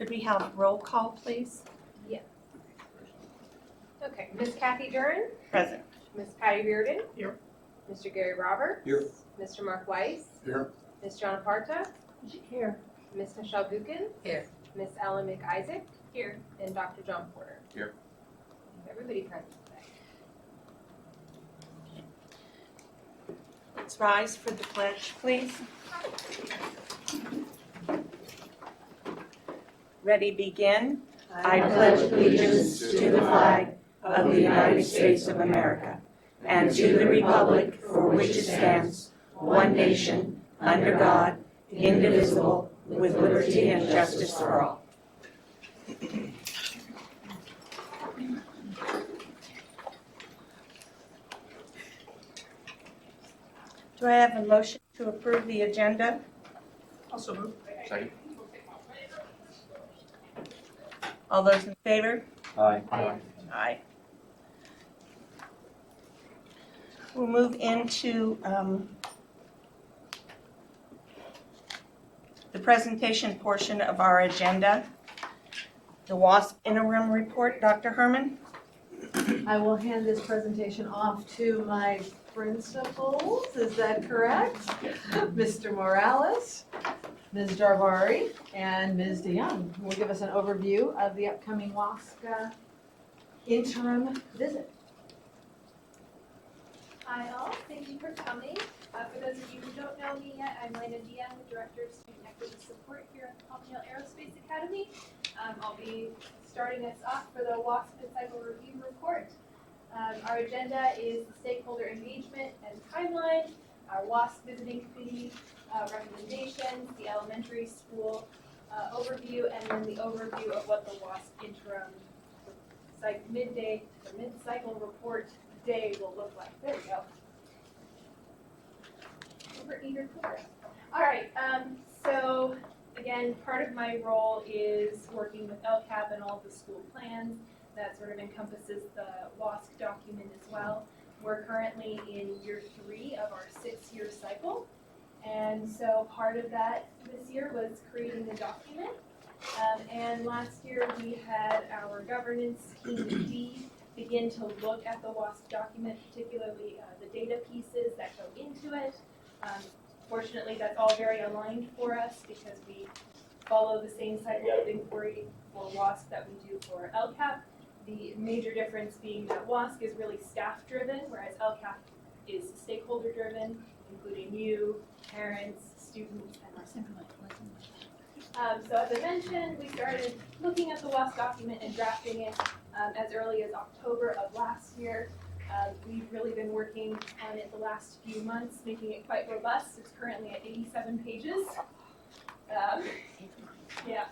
Could we have roll call, please? Okay, Miss Kathy Duran, Present. Miss Patty Reardon. Here. Mr. Gary Roberts. Here. Mr. Mark Weiss. Here. Miss John Parta. Here. Miss Michelle Buchan. Here. Miss Ellen McIsaac. Here. And Dr. John Porter. Here. Everybody present today. Let's rise for the pledge, please. Ready, begin. I pledge allegiance to the flag of the United States of America and to the republic for which it stands, one nation, under God, indivisible, with liberty and justice for all. Do I have a motion to approve the agenda? Also move. Second. All those in favor? Aye. Aye. We'll move into the presentation portion of our agenda. The WASP interim report, Dr. Herman? I will hand this presentation off to my principals, is that correct? Yes. Mr. Morales, Ms. Jarvari, and Ms. DeYoung will give us an overview of the upcoming WASC interim visit. Hi all, thank you for coming. For those of you who don't know me yet, I'm Lena Dian, the Director of Student Equity Support here at the Palm Aerospace Academy. I'll be starting us off for the WASP Mid-Cycle Review Report. Our agenda is the stakeholder engagement and timeline, our WASP visiting committee recommendations, the elementary school overview, and then the overview of what the WASP interim midday or mid-cycle report day will look like. There we go. Super eager for it. All right, so again, part of my role is working with LCAP and all the school plans. That sort of encompasses the WASC document as well. We're currently in year 3 of our 6-year cycle. And so part of that this year was creating the document. And last year we had our governance team D begin to look at the WASP document, particularly the data pieces that go into it. Fortunately, that's all very aligned for us because we follow the same cycle of inquiry for WASP that we do for LCAP. The major difference being that WASC is really staff-driven, whereas LCAP is stakeholder-driven, including you, parents, students, and myself. So as I mentioned, we started looking at the WASC document and drafting it as early as October of last year. We've really been working on it the last few months, making it quite robust. It's currently at 87 pages. Yeah.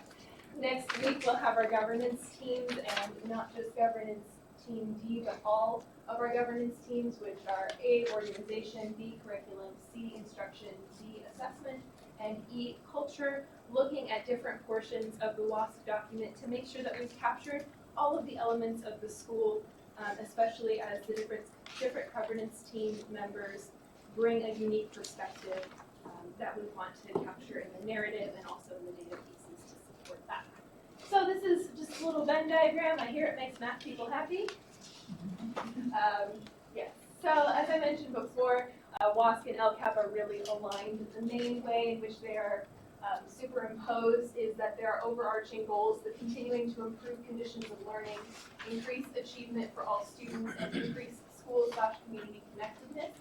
Next week, we'll have our governance teams, and not just governance team D, but all of our governance teams, which are A, organization, B, curriculum, C, instruction, D, assessment, and E, culture, looking at different portions of the WASC document to make sure that we've captured all of the elements of the school, especially as the different governance team members bring a unique perspective that we want to capture in the narrative and also in the data pieces to support that. So this is just a little Venn diagram. I hear it makes math people happy. Yes. So as I mentioned before, WASC and LCAP are really aligned. The main way in which they are superimposed is that there are overarching goals, the continuing to improve conditions of learning, increase achievement for all students, and increase school/community connectedness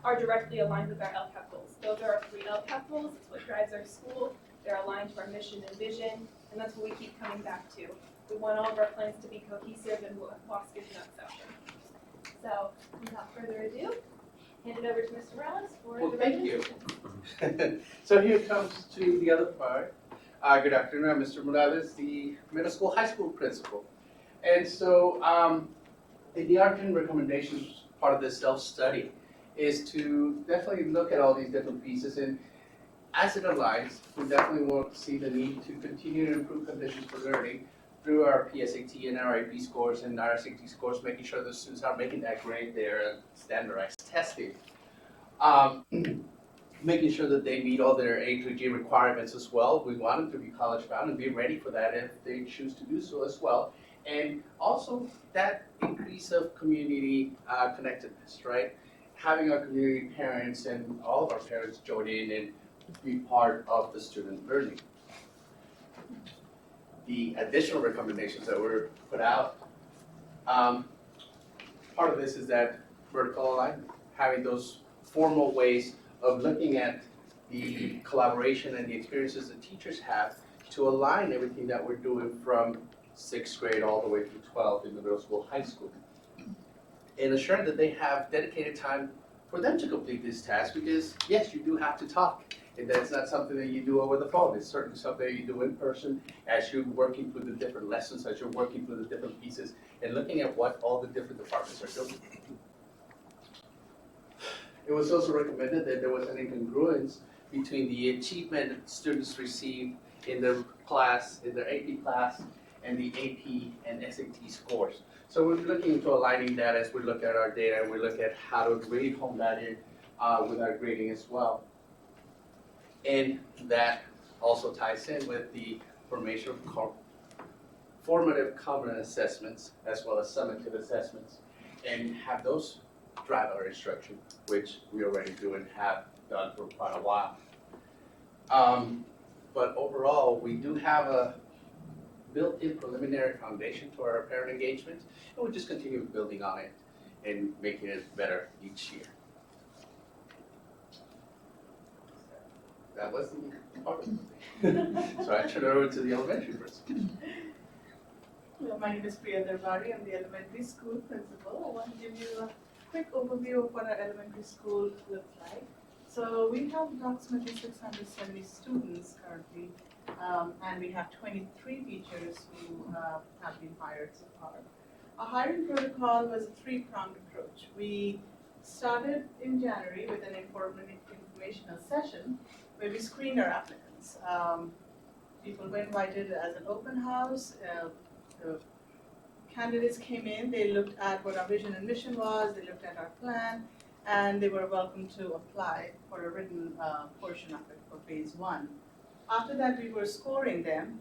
are directly aligned with our LCAP goals. Those are our 3 LCAP goals. It's what drives our school. They're aligned to our mission and vision, and that's what we keep coming back to. We want all of our plans to be cohesive, and WASC is no exception. So, without further ado, hand it over to Mr. Morales for the thank you. recommendations. So here comes to the other part. Good afternoon, I'm Mr. Morales, the middle school, high school principal. And so in the Argent recommendations, part of this self-study is to definitely look at all these different pieces, and as it aligns, we definitely will see the need to continue to improve conditions for learning through our PSAT and our AP scores and our SAT scores, making sure the students are making that grade there and standardized testing. making sure that they meet all their A through G requirements as well. We want them to be college bound and be ready for that if they choose to do so as well. And also that increase of community connectedness, right? Having our community parents and all of our parents join in and be part of the student learning. The additional recommendations that were put out, part of this is that vertical alignment, having those formal ways of looking at the collaboration and the experiences that teachers have to align everything that we're doing from 6th grade all the way through 12th in the middle school, high school. And ensuring that they have dedicated time for them to complete these tasks, because yes, you do have to talk. And that's not something that you do over the phone. It's certainly something that you do in person as you're working through the different lessons, as you're working through the different pieces, and looking at what all the different departments are doing. It was also recommended that there was an incongruence between the achievement students receive in their class, in their AP class, and the AP and SAT scores. So we're looking into aligning that as we look at our data and we look at how to really hone that in with our grading as well. And that also ties in with the formation of formative common assessments as well as summative assessments, and have those drive our instruction, which we already do and have done for quite a while. But overall, we do have a built-in preliminary foundation to our parent engagement, and we'll just continue building on it and making it better each year. That was the part of it. So I turn it over to the elementary principal. Hello, my name is Priya Darbari. I'm the elementary school principal. I want to give you a quick overview of what our elementary school looks like. So we have approximately 670 students currently, and we have 23 teachers who have been hired so far. Our hiring protocol was a three-pronged approach. We started in January with an informational session where we screened our applicants. People were invited as an open house. The candidates came in, they looked at what our vision and mission was, they looked at our plan, and they were welcome to apply for a written portion of it for phase 1. After that, we were scoring them.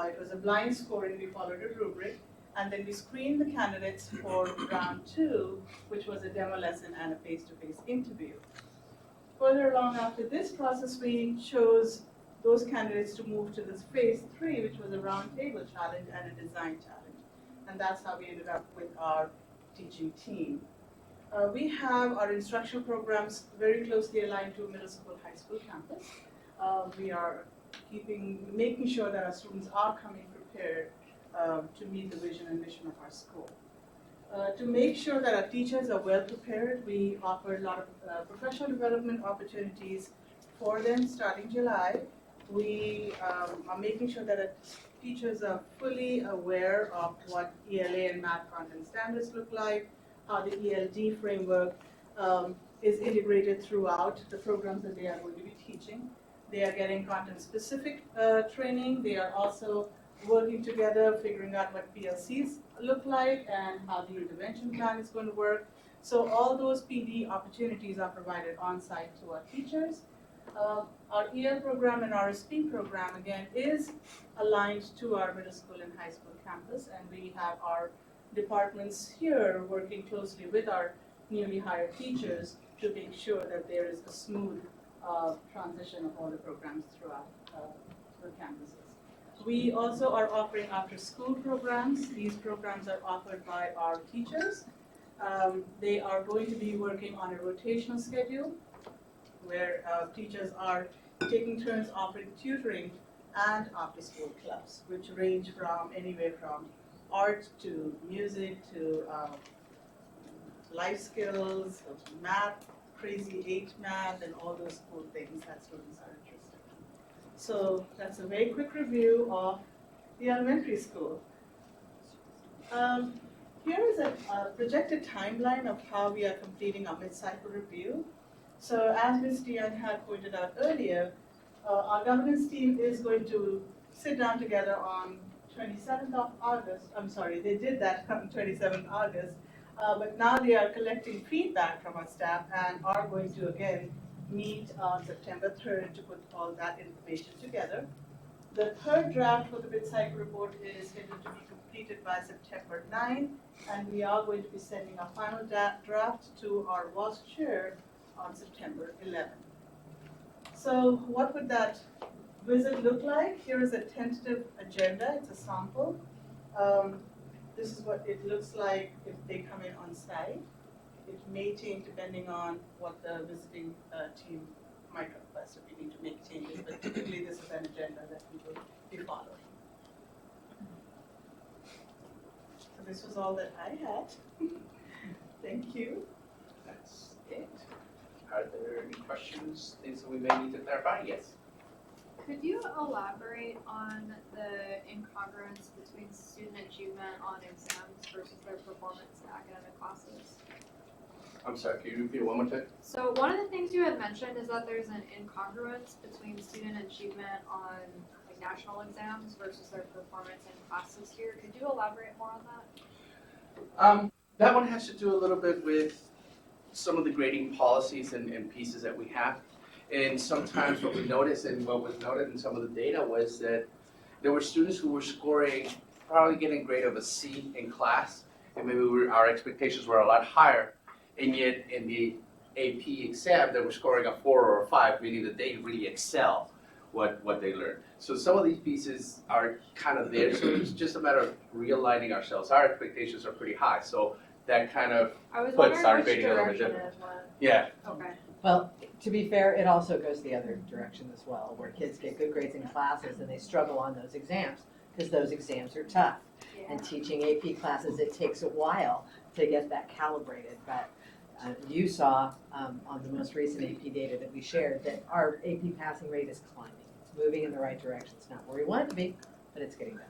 It was a blind scoring, we followed a rubric, and then we screened the candidates for round 2, which was a demo lesson and a face-to-face interview. Further along after this process, we chose those candidates to move to this phase 3, which was a roundtable challenge and a design challenge. And that's how we ended up with our teaching team. We have our instructional programs very closely aligned to a middle school, high school campus. We are making sure that our students are coming prepared to meet the vision and mission of our school. To make sure that our teachers are well prepared, we offer a lot of professional development opportunities for them starting July. We are making sure that our teachers are fully aware of what ELA and math content standards look like, how the ELD framework is integrated throughout the programs that they are going to be teaching. They are getting content-specific training. They are also working together, figuring out what PLCs look like and how the intervention plan is going to work. So all those PD opportunities are provided on-site to our teachers. Our EL program and RSP program, again, is aligned to our middle school and high school campus, and we have our departments here working closely with our newly hired teachers to make sure that there is a smooth transition of all the programs throughout the campuses. We also are offering after-school programs. These programs are offered by our teachers. They are going to be working on a rotational schedule where teachers are taking turns offering tutoring and after-school clubs, which range from anywhere from art to music to life skills, math, crazy 8 math, and all those cool things that students are interested in. So that's a very quick review of the elementary school. Here is a projected timeline of how we are completing our mid-cycle review. So as Ms. Dion had pointed out earlier, our governance team is going to sit down together on 27th of August. I'm sorry, they did that on 27th August, but now they are collecting feedback from our staff and are going to again meet on September 3rd to put all that information together. The third draft for the mid-cycle report is scheduled to be completed by September 9th, and we are going to be sending a final draft to our WASC chair on September 11th. So what would that visit look like? Here is a tentative agenda. It's a sample. This is what it looks like if they come in on site. It may change depending on what the visiting team might request, if we need to make changes, but typically this is an agenda that we will be following. So this was all that I had. Thank you. That's it. Are there any questions, things that we may need to clarify? Yes. Could you elaborate on the incongruence between student achievement on exams versus their performance in academic classes? I'm sorry, can you repeat it one more time? So one of the things you had mentioned is that there's an incongruence between student achievement on like national exams versus their performance in classes here. Could you elaborate more on that? That one has to do a little bit with some of the grading policies and pieces that we have. And sometimes what we noticed and what was noted in some of the data was that there were students who were scoring, probably getting a grade of a C in class, and maybe our expectations were a lot higher. And yet in the AP exam, they were scoring a 4 or a 5, meaning that they really excel what they learned. So some of these pieces are kind of there, so it's just a matter of realigning ourselves. Our expectations are pretty high, so that kind of, I was But wondering start which grading a little bit direction different. it went. yeah. Okay. Well, to be fair, it also goes the other direction as well, where kids get good grades in classes and they struggle on those exams, because those exams are tough. And teaching AP classes, it takes a while to get that calibrated, but you saw on the most recent AP data that we shared that our AP passing rate is climbing. It's moving in the right direction. It's not where we want it to be, but it's getting better.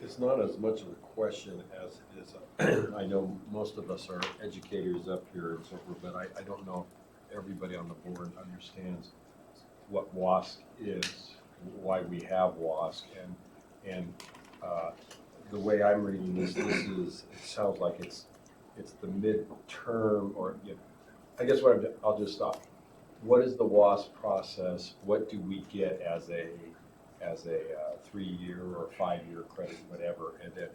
It's not as much of a question as it is, I know most of us are educators up here and so forth, but I don't know if everybody on the board understands what WASC is, why we have WASC, and the way I'm reading this is, it sounds like it's the midterm, or, you know, I guess I'll just stop. What is the WASC process? What do we get as a 3-year or 5-year credit, whatever, and then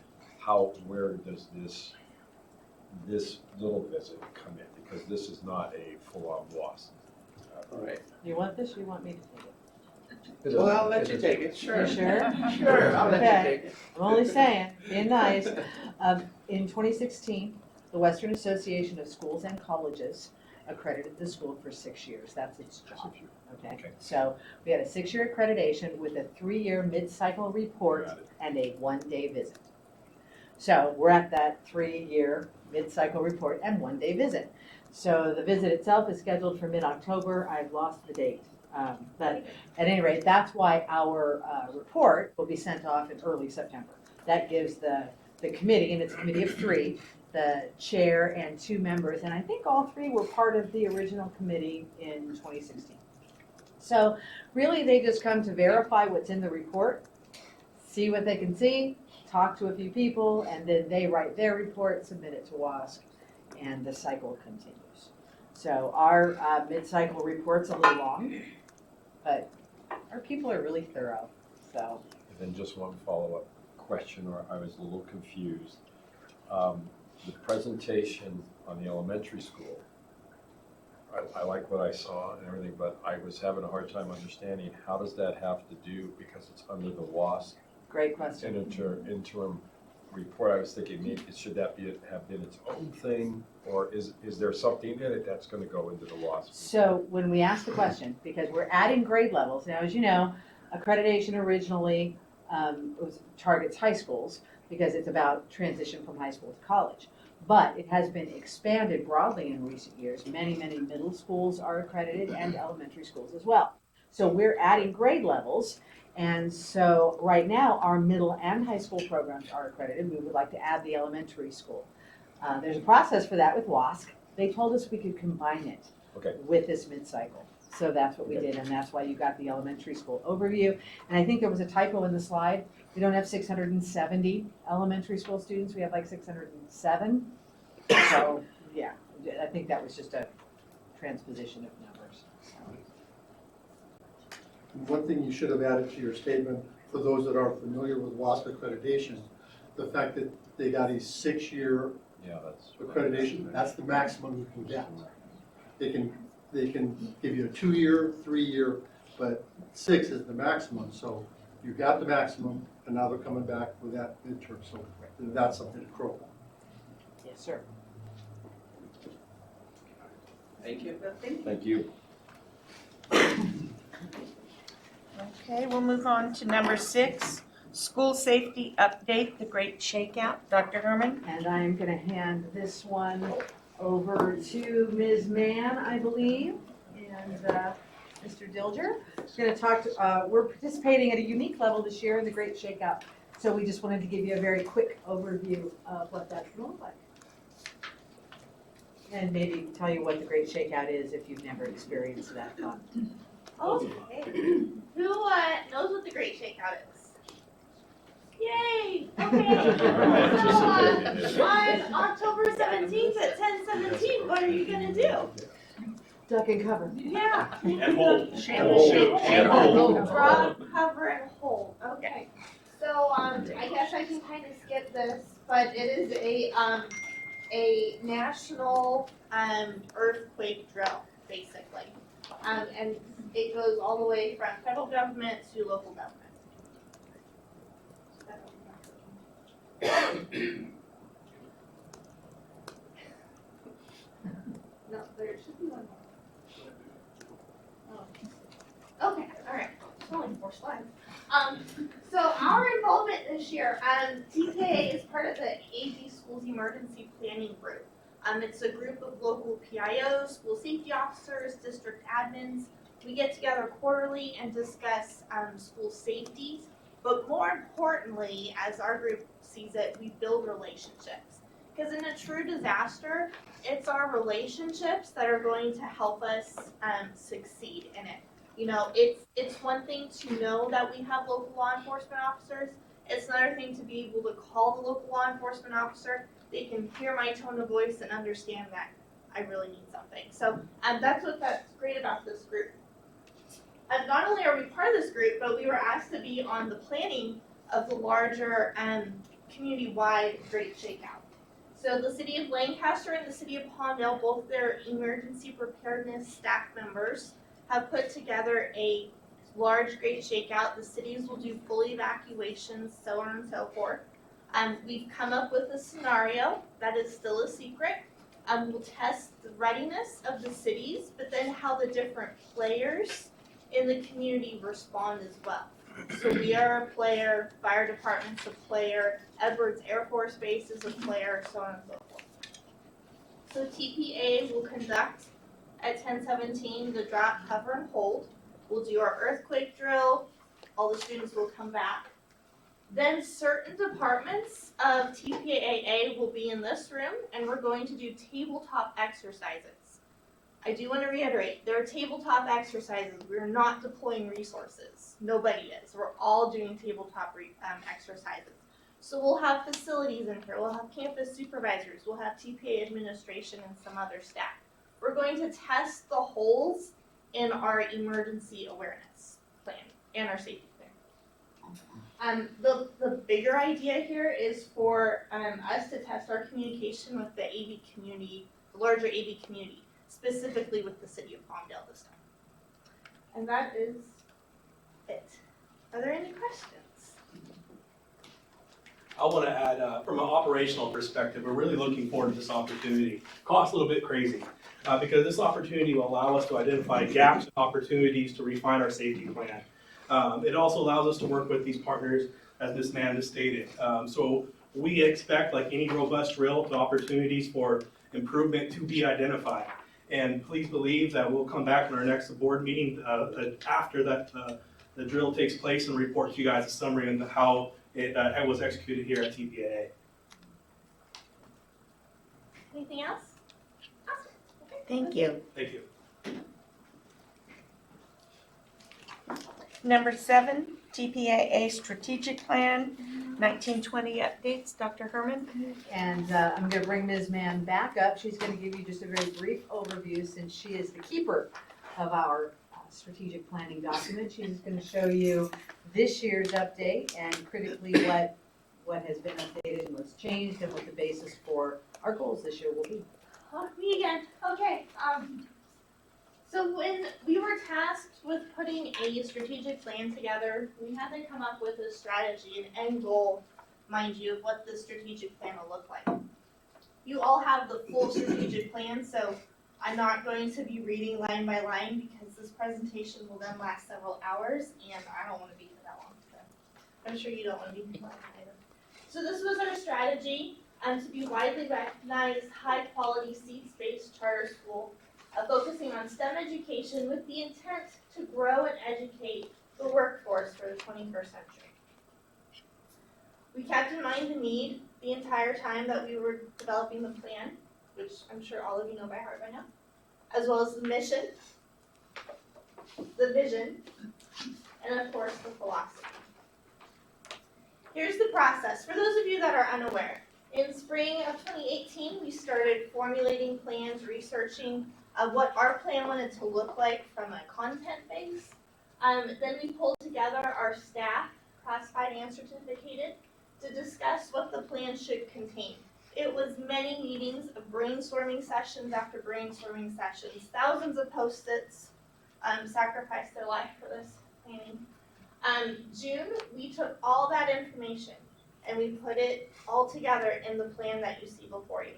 where does this little visit come in? Because this is not a full-on WASC. All right. You want this, or you want me to take it? Well, I'll let you take it, sure. You sure? Sure, I'll let you Okay. take it. I'm only saying, being nice. In 2016, the Western Association of Schools and Colleges accredited the school for 6 years. That's its job. Okay? So we had a 6-year accreditation with a 3-year mid-cycle report Got it. and a 1-day visit. So we're at that 3-year mid-cycle report and 1-day visit. So the visit itself is scheduled for mid-October. I've lost the date. But at any rate, that's why our report will be sent off in early September. That gives the committee, and it's a committee of 3, the chair and 2 members, and I think all 3 were part of the original committee in 2016. So really, they just come to verify what's in the report, see what they can see, talk to a few people, and then they write their report, submit it to WASC, and the cycle continues. So our mid-cycle report's a little long, but our people are really thorough, so. And then just one follow-up question, or I was a little confused. The presentation on the elementary school, I like what I saw and everything, but I was having a hard time understanding, how does that have to do, because it's under the WASC Great question. interim report? I was thinking, maybe should that have been its own thing, or is there something in it that's going to go into the WASC? So when we ask the question, because we're adding grade levels, now as you know, accreditation originally targets high schools because it's about transition from high school to college. But it has been expanded broadly in recent years. Many, many middle schools are accredited and elementary schools as well. So we're adding grade levels. And so right now, our middle and high school programs are accredited. We would like to add the elementary school. There's a process for that with WASC. They told us we could combine it with this mid-cycle. So that's what we did, and that's why you got the elementary school overview. And I think there was a typo in the slide. We don't have 670 elementary school students. We have like 607. So, yeah, I think that was just a transposition of numbers. One thing you should have added to your statement, for those that are familiar with WASP accreditation, the fact that they got a 6-year Yeah, that's. accreditation, that's the maximum you can get. They can give you a 2-year, 3-year, but 6 is the maximum, so you got the maximum, and now they're coming back with that midterm, so that's something to crow on. Yes, sir. Thank you. Thank you. Okay, we'll move on to number 6, school safety update, the great shakeout. Dr. Herman? And I am gonna hand this one over to Ms. Mann, I believe, and Mr. Dilger. We're gonna talk, we're participating at a unique level this year in the Great Shakeout. So we just wanted to give you a very quick overview of what that's gonna look like. And maybe tell you what the Great Shakeout is if you've never experienced that fun. Okay. Who knows what the Great Shakeout is? Yay! Okay. So on October 17th at 10:17, what are you gonna do? Duck and cover. Yeah. And hold. And hold. Drop, cover, and hold. Okay. So I guess I can kind of skip this, but it is a national earthquake drill, basically. And it goes all the way from federal government to local government. No, there should be one more. Oh. Okay, all right. It's only 4 slides. So our involvement this year, TPAA is part of the AG Schools Emergency Planning Group. It's a group of local PIOs, school safety officers, district admins. We get together quarterly and discuss school safety, but more importantly, as our group sees it, we build relationships. Because in a true disaster, it's our relationships that are going to help us succeed in it. You know, it's one thing to know that we have local law enforcement officers. It's another thing to be able to call the local law enforcement officer. They can hear my tone of voice and understand that I really need something. So that's great about this group. Not only are we part of this group, but we were asked to be on the planning of the larger community-wide Great Shakeout. So the city of Lancaster and the city of Palmdale, both their emergency preparedness staff members, have put together a large Great Shakeout. The cities will do full evacuations, so on and so forth. We've come up with a scenario that is still a secret. We'll test the readiness of the cities, but then how the different players in the community respond as well. So we are a player, fire department's a player, Edwards Air Force Base is a player, so on and so forth. So TPAA will conduct at 10:17 the drop, cover, and hold. We'll do our earthquake drill. All the students will come back. Then certain departments of TPAA will be in this room, and we're going to do tabletop exercises. I do want to reiterate, there are tabletop exercises. We're not deploying resources. Nobody is. We're all doing tabletop exercises. So we'll have facilities in here. We'll have campus supervisors. We'll have TPA administration and some other staff. We're going to test the holes in our emergency awareness plan and our safety plan. The bigger idea here is for us to test our communication with the AV community, the larger AV community, specifically with the city of Palmdale this time. And that is it. Are there any questions? I want to add, from an operational perspective, we're really looking forward to this opportunity. Costs a little bit crazy, because this opportunity will allow us to identify gaps and opportunities to refine our safety plan. It also allows us to work with these partners, as Ms. Mann has stated. So we expect, like any robust drill, the opportunities for improvement to be identified. And please believe that we'll come back in our next board meeting after that the drill takes place and report to you guys a summary on how it was executed here at TPAA. Anything else? Awesome. Okay. Thank you. Thank you. Number 7, TPAA strategic plan. 1920 updates, Dr. Herman? And I'm gonna bring Ms. Mann back up. She's gonna give you just a very brief overview since she is the keeper of our strategic planning document. She's gonna show you this year's update and critically what has been updated and what's changed and what the basis for our goals this year will be. Oh, me again. Okay. So when we were tasked with putting a strategic plan together, we had to come up with a strategy, an end goal, mind you, of what the strategic plan will look like. You all have the full strategic plan, so I'm not going to be reading line by line because this presentation will then last several hours, and I don't want to be here that long. So I'm sure you don't want to be here that long either. So this was our strategy to be widely recognized, high-quality, seats-based charter school, focusing on STEM education with the intent to grow and educate the workforce for the 21st century. We kept in mind the need the entire time that we were developing the plan, which I'm sure all of you know by heart by now, as well as the mission, the vision, and of course the philosophy. Here's the process. For those of you that are unaware, in spring of 2018, we started formulating plans, researching what our plan wanted to look like from a content base. Then we pulled together our staff, classified and certificated, to discuss what the plan should contain. It was many meetings of brainstorming sessions after brainstorming sessions, thousands of Post-its, sacrificed their life for this planning. June, we took all that information and we put it all together in the plan that you see before you.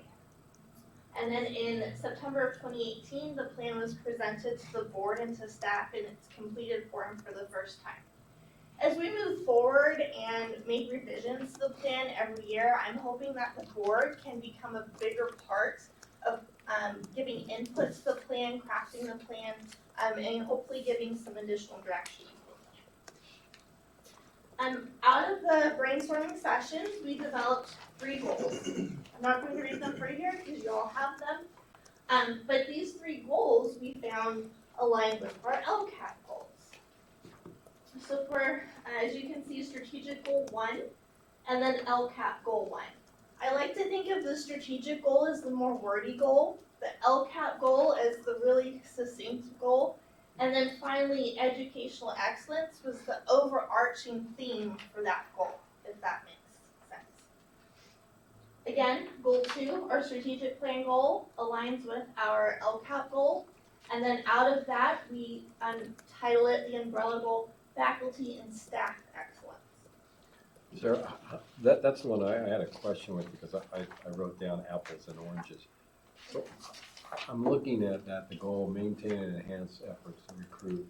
And then in September of 2018, the plan was presented to the board and to staff in its completed form for the first time. As we move forward and make revisions to the plan every year, I'm hoping that the board can become a bigger part of giving input to the plan, crafting the plan, and hopefully giving some additional direction. Out of the brainstorming sessions, we developed 3 goals. I'm not going to read them for you here because you all have them. But these 3 goals we found aligned with our LCAT goals. So for, as you can see, strategic goal 1 and then LCAT goal 1. I like to think of the strategic goal as the more wordy goal, the LCAT goal as the really succinct goal, and then finally, educational excellence was the overarching theme for that goal, if that makes sense. Again, goal 2, our strategic plan goal, aligns with our LCAP goal, and then out of that, we title it the umbrella goal, faculty and staff excellence. Sarah, that's the one I had a question with because I wrote down apples and oranges. So I'm looking at that, the goal, maintain and enhance efforts to recruit,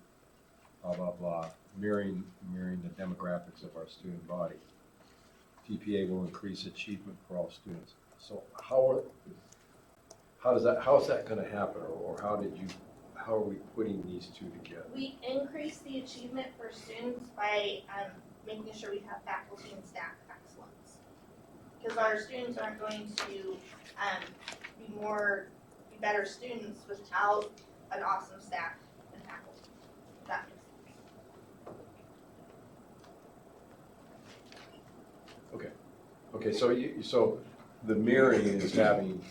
blah, blah, blah, mirroring the demographics of our student body. TPA will increase achievement for all students. So how is that going to happen, or how are we putting these two together? We increase the achievement for students by making sure we have faculty and staff excellence. Because our students aren't going to be better students without an awesome staff and faculty. If that makes sense. Okay, so the mirroring is having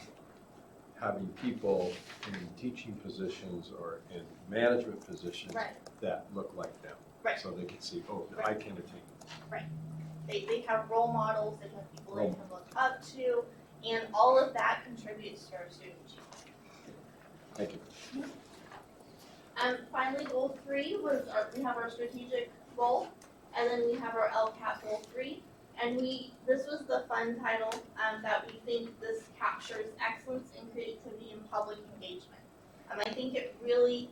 people in teaching positions or in management positions Right. that look like them. Right. So they can see, oh, Right. I can attain. They have role models, they have people they can look up to, and all of that contributes to our student achievement. Thank you. Finally, goal 3 was we have our strategic goal, and then we have our LCAP goal 3. And this was the fun title that we think this captures excellence in creativity and public engagement. I think it really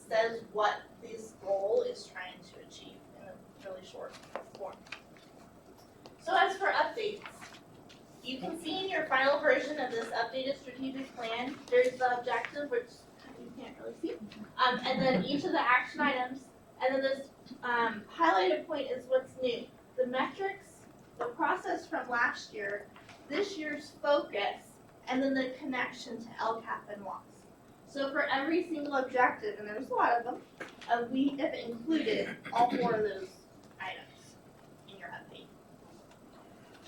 says what this goal is trying to achieve in a really short form. So as for updates, you can see in your final version of this updated strategic plan, there's the objective, which you can't really see, and then each of the action items, and then this highlighted point is what's new. The metrics, the process from last year, this year's focus, and then the connection to LCAP and WAS. So for every single objective, and there's a lot of them, we have included all 4 of those items in your update.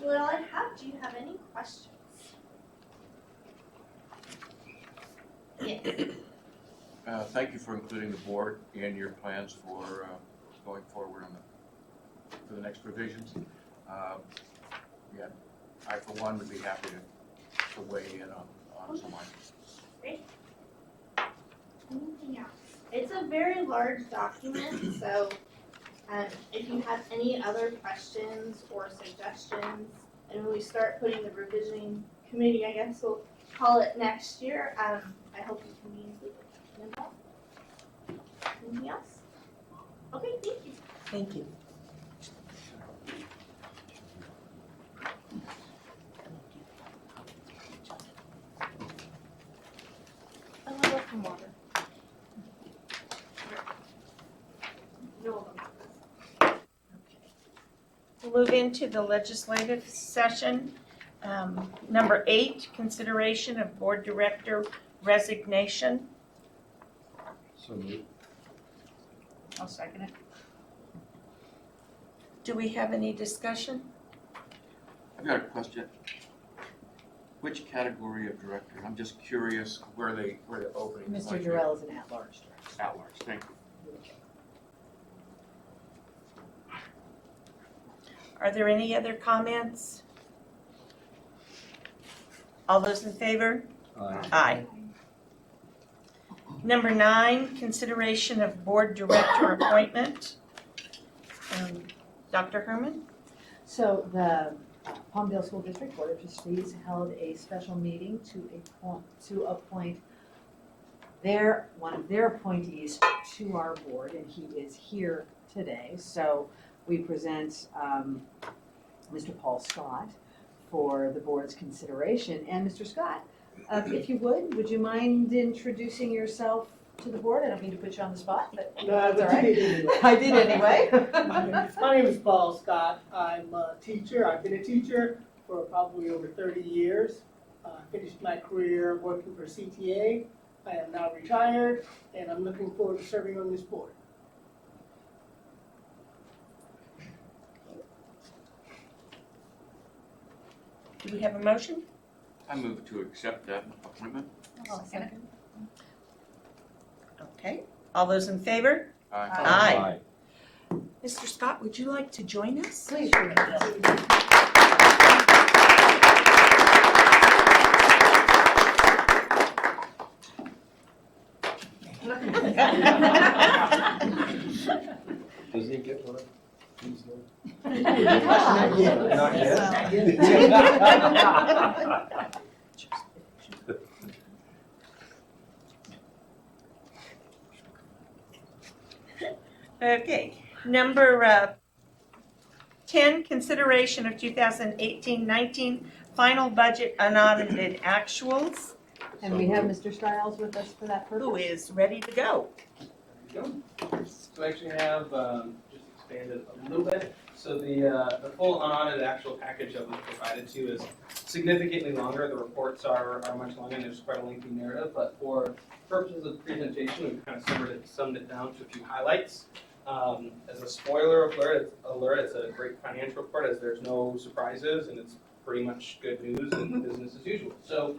really all I have. Do you have any questions? Yes. Thank you for including the board in your plans for going forward for the next revisions. Yeah, I for one would be happy to weigh in on some items. Anything else? It's a very large document, so if you have any other questions or suggestions, and when we start putting the revisioning committee, I guess we'll call it next year, I hope you can be included. Anything else? Okay, thank you. Thank you. I'm gonna look for water. No. We'll move into the legislative session. Number 8, consideration of board director resignation. So moved. I'll second it. Do we have any discussion? I've got a question. Which category of director? I'm just curious where the opening is. Mr. Durrell is an at-large director. At large, thank you. Are there any other comments? All those in favor? Aye. Number 9, consideration of board director appointment. Dr. Herman? So the Palmdale School District Board of Trustees held a special meeting to appoint one of their appointees to our board, and he is here today. So we present Mr. Paul Scott for the board's consideration. And Mr. Scott, if you would you mind introducing yourself to the board? I don't mean to put you on the spot, but that's all right. I did anyway. My name is Paul Scott. I'm a teacher. I've been a teacher for probably over 30 years. Finished my career working for CTA. I am now retired, and I'm looking forward to serving on this board. Do we have a motion? I move to accept that appointment. Okay. All those in favor? Aye. Aye. Mr. Scott, would you like to join us? Please. Does he get one? Please, no. Not Okay. Number 10, consideration of 2018-19 final budget unaudited actuals. And we have Mr. Stiles with us for that purpose. Who is ready to go? So I actually have just expanded a little bit. So the full unaudited actual package that was provided to you is significantly longer. The reports are much longer and there's quite a lengthy narrative, but for purposes of presentation, we've kind of summed it down to a few highlights. As a spoiler alert, it's a great financial report as there's no surprises and it's pretty much good news and business as usual. So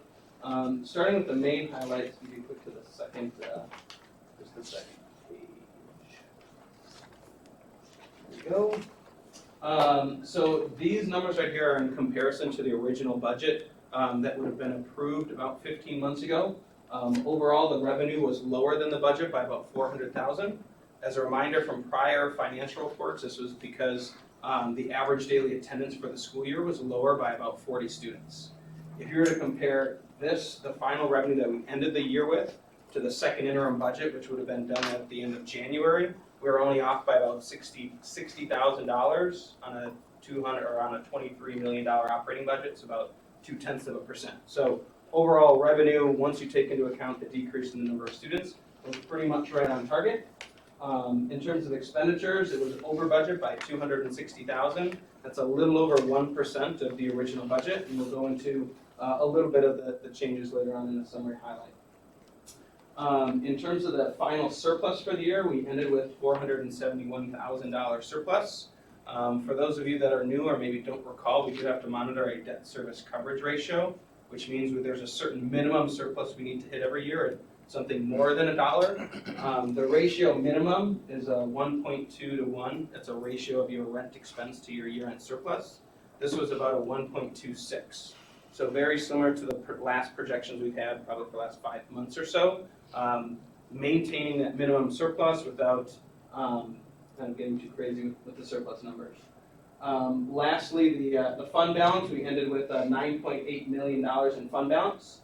starting with the main highlights, you can click to the second, just the second page. There we go. So these numbers right here are in comparison to the original budget that would have been approved about 15 months ago. Overall, the revenue was lower than the budget by about $400,000. As a reminder from prior financial reports, this was because the average daily attendance for the school year was lower by about 40 students. If you were to compare this, the final revenue that we ended the year with, to the second interim budget, which would have been done at the end of January, we were only off by about $60,000 on a $23 million operating budget. It's about 0.2%. So overall revenue, once you take into account the decrease in the number of students, was pretty much right on target. In terms of expenditures, it was over budget by $260,000. That's a little over 1% of the original budget, and we'll go into a little bit of the changes later on in the summary highlight. In terms of the final surplus for the year, we ended with $471,000 surplus. For those of you that are new or maybe don't recall, we do have to monitor a debt service coverage ratio, which means that there's a certain minimum surplus we need to hit every year, something more than $1. The ratio minimum is a 1.2 to 1. That's a ratio of your rent expense to your year-end surplus. This was about a 1.26. So very similar to the last projections we've had, probably for the last 5 months or so. Maintaining that minimum surplus without kind of getting too crazy with the surplus numbers. Lastly, the fund balance, we ended with $9.8 million in fund balance.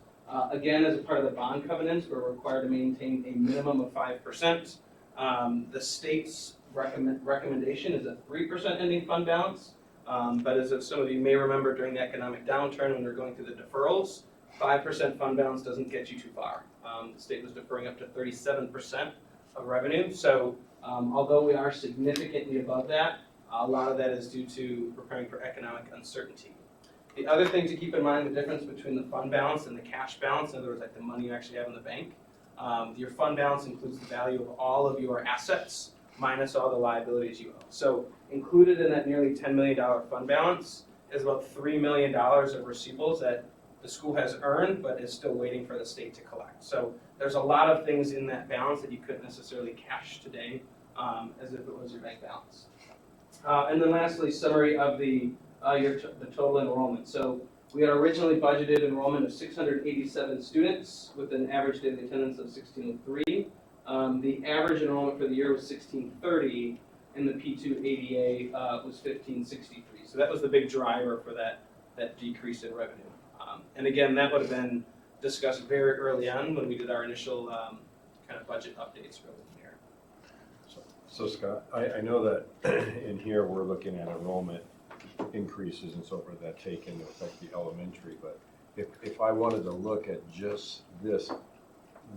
Again, as a part of the bond covenants, we're required to maintain a minimum of 5%. The state's recommendation is a 3% ending fund balance. But as some of you may remember during the economic downturn when we were going through the deferrals, 5% fund balance doesn't get you too far. The state was deferring up to 37% of revenue. So although we are significantly above that, a lot of that is due to preparing for economic uncertainty. The other thing to keep in mind, the difference between the fund balance and the cash balance, in other words, like the money you actually have in the bank, your fund balance includes the value of all of your assets minus all the liabilities you owe. So included in that nearly $10 million fund balance is about $3 million of receivables that the school has earned but is still waiting for the state to collect. So there's a lot of things in that balance that you couldn't necessarily cash today as if it was your bank balance. And then lastly, summary of the total enrollment. So we had originally budgeted enrollment of 687 students with an average daily attendance of 1603. The average enrollment for the year was 1630, and the P2 ADA was 1563. So that was the big driver for that decrease in revenue. And again, that would have been discussed very early on when we did our initial kind of budget updates early in the year. So Scott, I know that in here we're looking at enrollment increases and so forth that take into effect the elementary, but if I wanted to look at just this,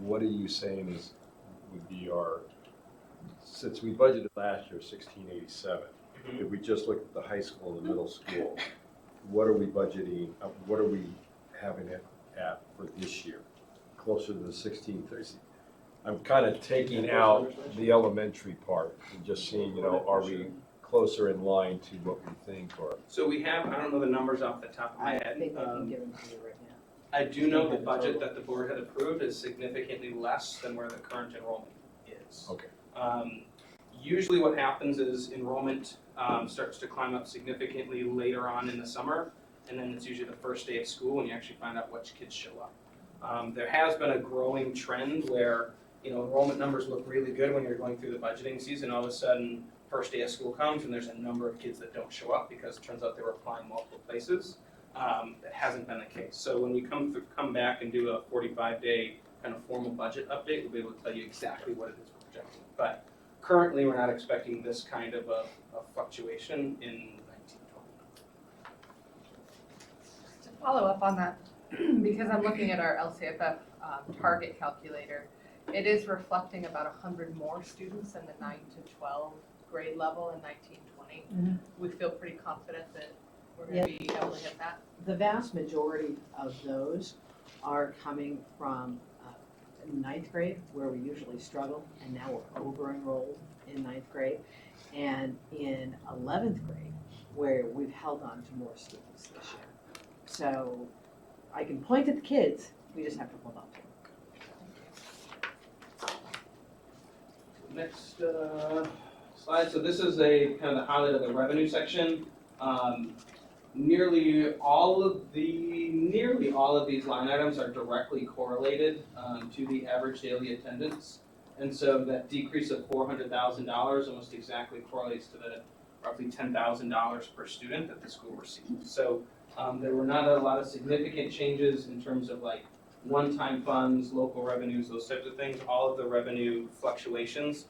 what are you saying would be our, since we budgeted last year 1687, if we just look at the high school and the middle school, what are we budgeting, what are we having it at for this year? Closer to the 1630. I'm kind of taking out the elementary part and just seeing, are we closer in line to what we think, or? So we have, I don't know the numbers off the top of my I head. think I can give them to you right now. I do know the budget that the board had approved is significantly less than where the current enrollment is. Okay. Usually what happens is enrollment starts to climb up significantly later on in the summer, and then it's usually the first day of school when you actually find out which kids show up. There has been a growing trend where enrollment numbers look really good when you're going through the budgeting season. All of a sudden, first day of school comes and there's a number of kids that don't show up because it turns out they were applying multiple places. That hasn't been the case. So when we come back and do a 45-day kind of formal budget update, we'll be able to tell you exactly what it is we're projecting. But currently, we're not expecting this kind of a fluctuation in 1920. To follow up on that, because I'm looking at our LCFF target calculator, it is reflecting about 100 more students in the 9 to 12 grade level in 1920. Mm-hmm. We feel pretty confident that we're going to be able to hit that. The vast majority of those are coming from ninth grade, where we usually struggle, and now we're over-enrolled in ninth grade, and in 11th grade, where we've held on to more students this year. So I can point at the kids, we just have to hold on to them. Next slide. So this is a kind of the highlight of the revenue section. Nearly all of these line items are directly correlated to the average daily attendance, and so that decrease of $400,000 almost exactly correlates to the roughly $10,000 per student that the school receives. So there were not a lot of significant changes in terms of like one-time funds, local revenues, those types of things. All of the revenue fluctuations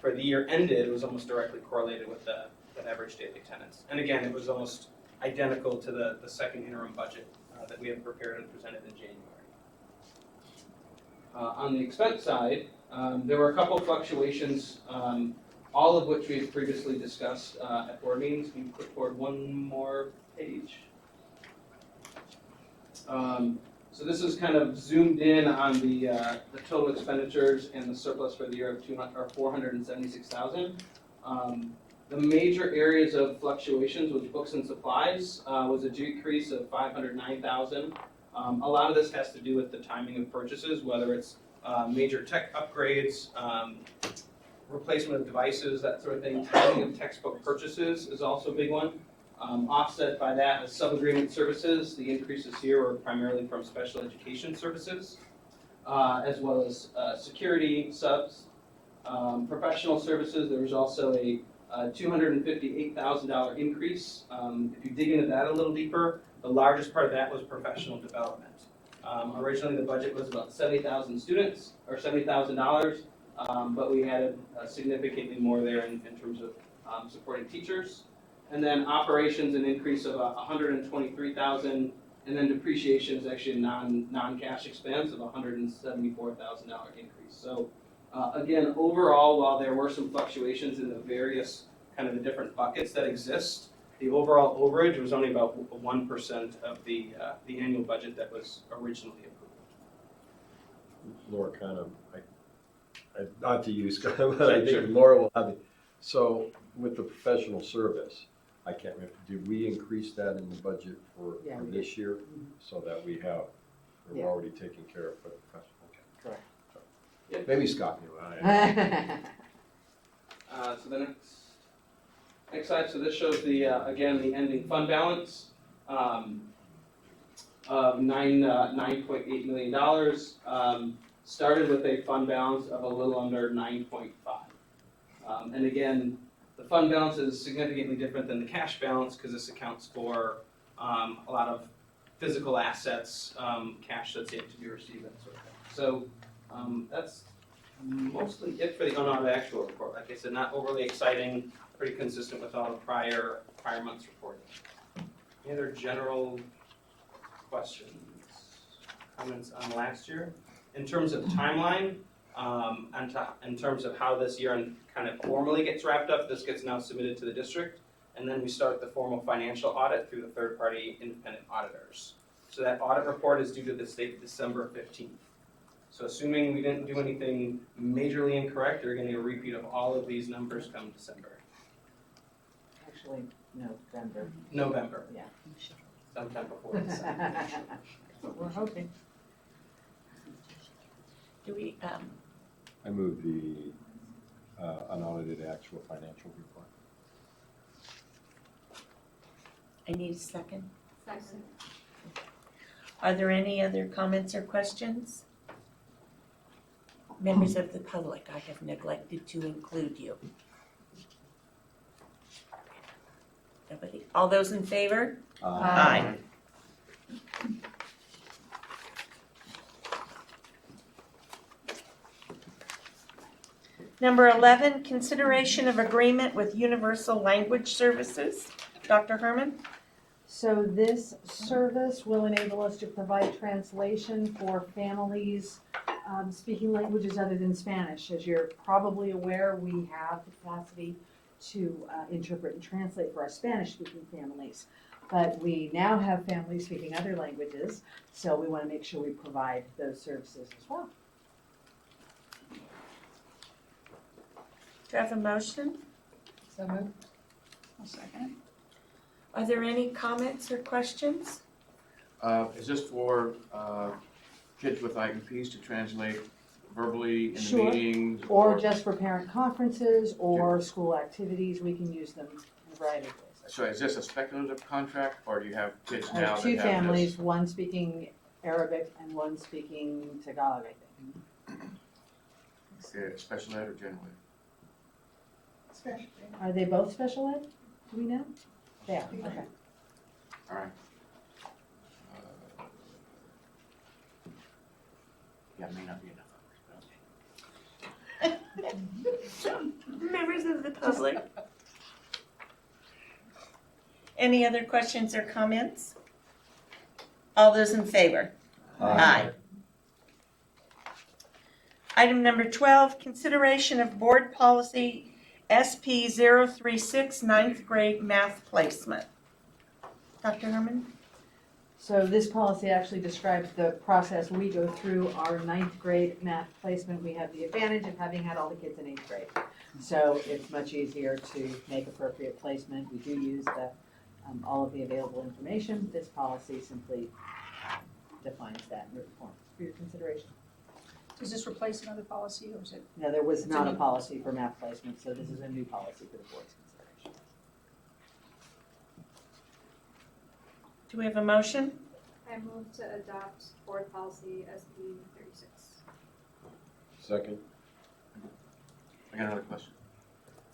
for the year ended was almost directly correlated with the average daily attendance. And again, it was almost identical to the second interim budget that we have prepared and presented in January. On the expense side, there were a couple fluctuations, all of which we have previously discussed at board meetings. Can you click forward one more page? So this is kind of zoomed in on the total expenditures and the surplus for the year of $476,000. The major areas of fluctuations with books and supplies was a decrease of $509,000. A lot of this has to do with the timing of purchases, whether it's major tech upgrades, replacement of devices, that sort of thing. Timing of textbook purchases is also a big one. Offset by that is sub-agreement services. The increases here were primarily from special education services, as well as security subs. Professional services, there was also a $258,000 increase. If you dig into that a little deeper, the largest part of that was professional development. Originally, the budget was about 70,000 students, or $70,000, but we added significantly more there in terms of supporting teachers. And then operations, an increase of $123,000, and then depreciation is actually a non-cash expense of $174,000 increase. So again, overall, while there were some fluctuations in the various kind of the different buckets that exist, the overall overage was only about 1% of the annual budget that was originally approved. Laura, kind of, not to use, but I think Laura will have it. So with the professional service, I can't remember, did we increase that in the budget for this year? So that we're already taking care of for the professional? Okay. Correct. Yeah. Maybe Scott knew. So the next slide, so this shows the, again, the ending fund balance of $9.8 million. Started with a fund balance of a little under 9.5. And again, the fund balance is significantly different than the cash balance because this accounts for a lot of physical assets, cash that's yet to be received, that sort of thing. So that's mostly it for the unaudited actual report. Like I said, not overly exciting, pretty consistent with all the prior months reporting. Any other general questions, comments on last year? In terms of timeline, and in terms of how this year kind of formally gets wrapped up, this gets now submitted to the district, and then we start the formal financial audit through the third-party independent auditors. So that audit report is due to the state December 15th. So assuming we didn't do anything majorly incorrect, you're getting a repeat of all of these numbers come December. Actually, November. November. Yeah. Sometime before December. That's what we're hoping. Do we, I move the unaudited actual financial report. I need a second. Second. Are there any other comments or questions? Members of the public, I have neglected to include you. Nobody? All those in favor? Aye. Number 11, consideration of agreement with Universal Language Services. Dr. Herman? So this service will enable us to provide translation for families speaking languages other than Spanish. As you're probably aware, we have the capacity to interpret and translate for our Spanish-speaking families. But we now have families speaking other languages, so we want to make sure we provide those services as well. Do I have a motion? So moved. I'll second. Are there any comments or questions? Is this for kids with IEPs to translate verbally in the Sure. meetings? Or just for parent conferences or school activities, we can use them in a variety of ways. So is this a speculative contract, or do you have kids I now have that two have families, this? one speaking Arabic and one speaking Tagalog, I think. Special ed or general ed? Especially. Are they both special ed? Do we know? They are, okay. All right. Yeah, it may not be enough hours, but okay. Members of the public? Any other questions or comments? All those in favor? Aye. Item number 12, consideration of board policy SP 036, ninth grade math placement. Dr. Herman? So this policy actually describes the process we go through our 9th grade math placement. We have the advantage of having had all the kids in 8th grade. So it's much easier to make appropriate placement. We do use all of the available information. This policy simply defines that in written form for your consideration. Does this replace another policy or is it? Now, there was It's a not a new- policy for math placement, so this is a new policy for the board's consideration. Do we have a motion? I move to adopt board policy SB 36. Second? I got another question.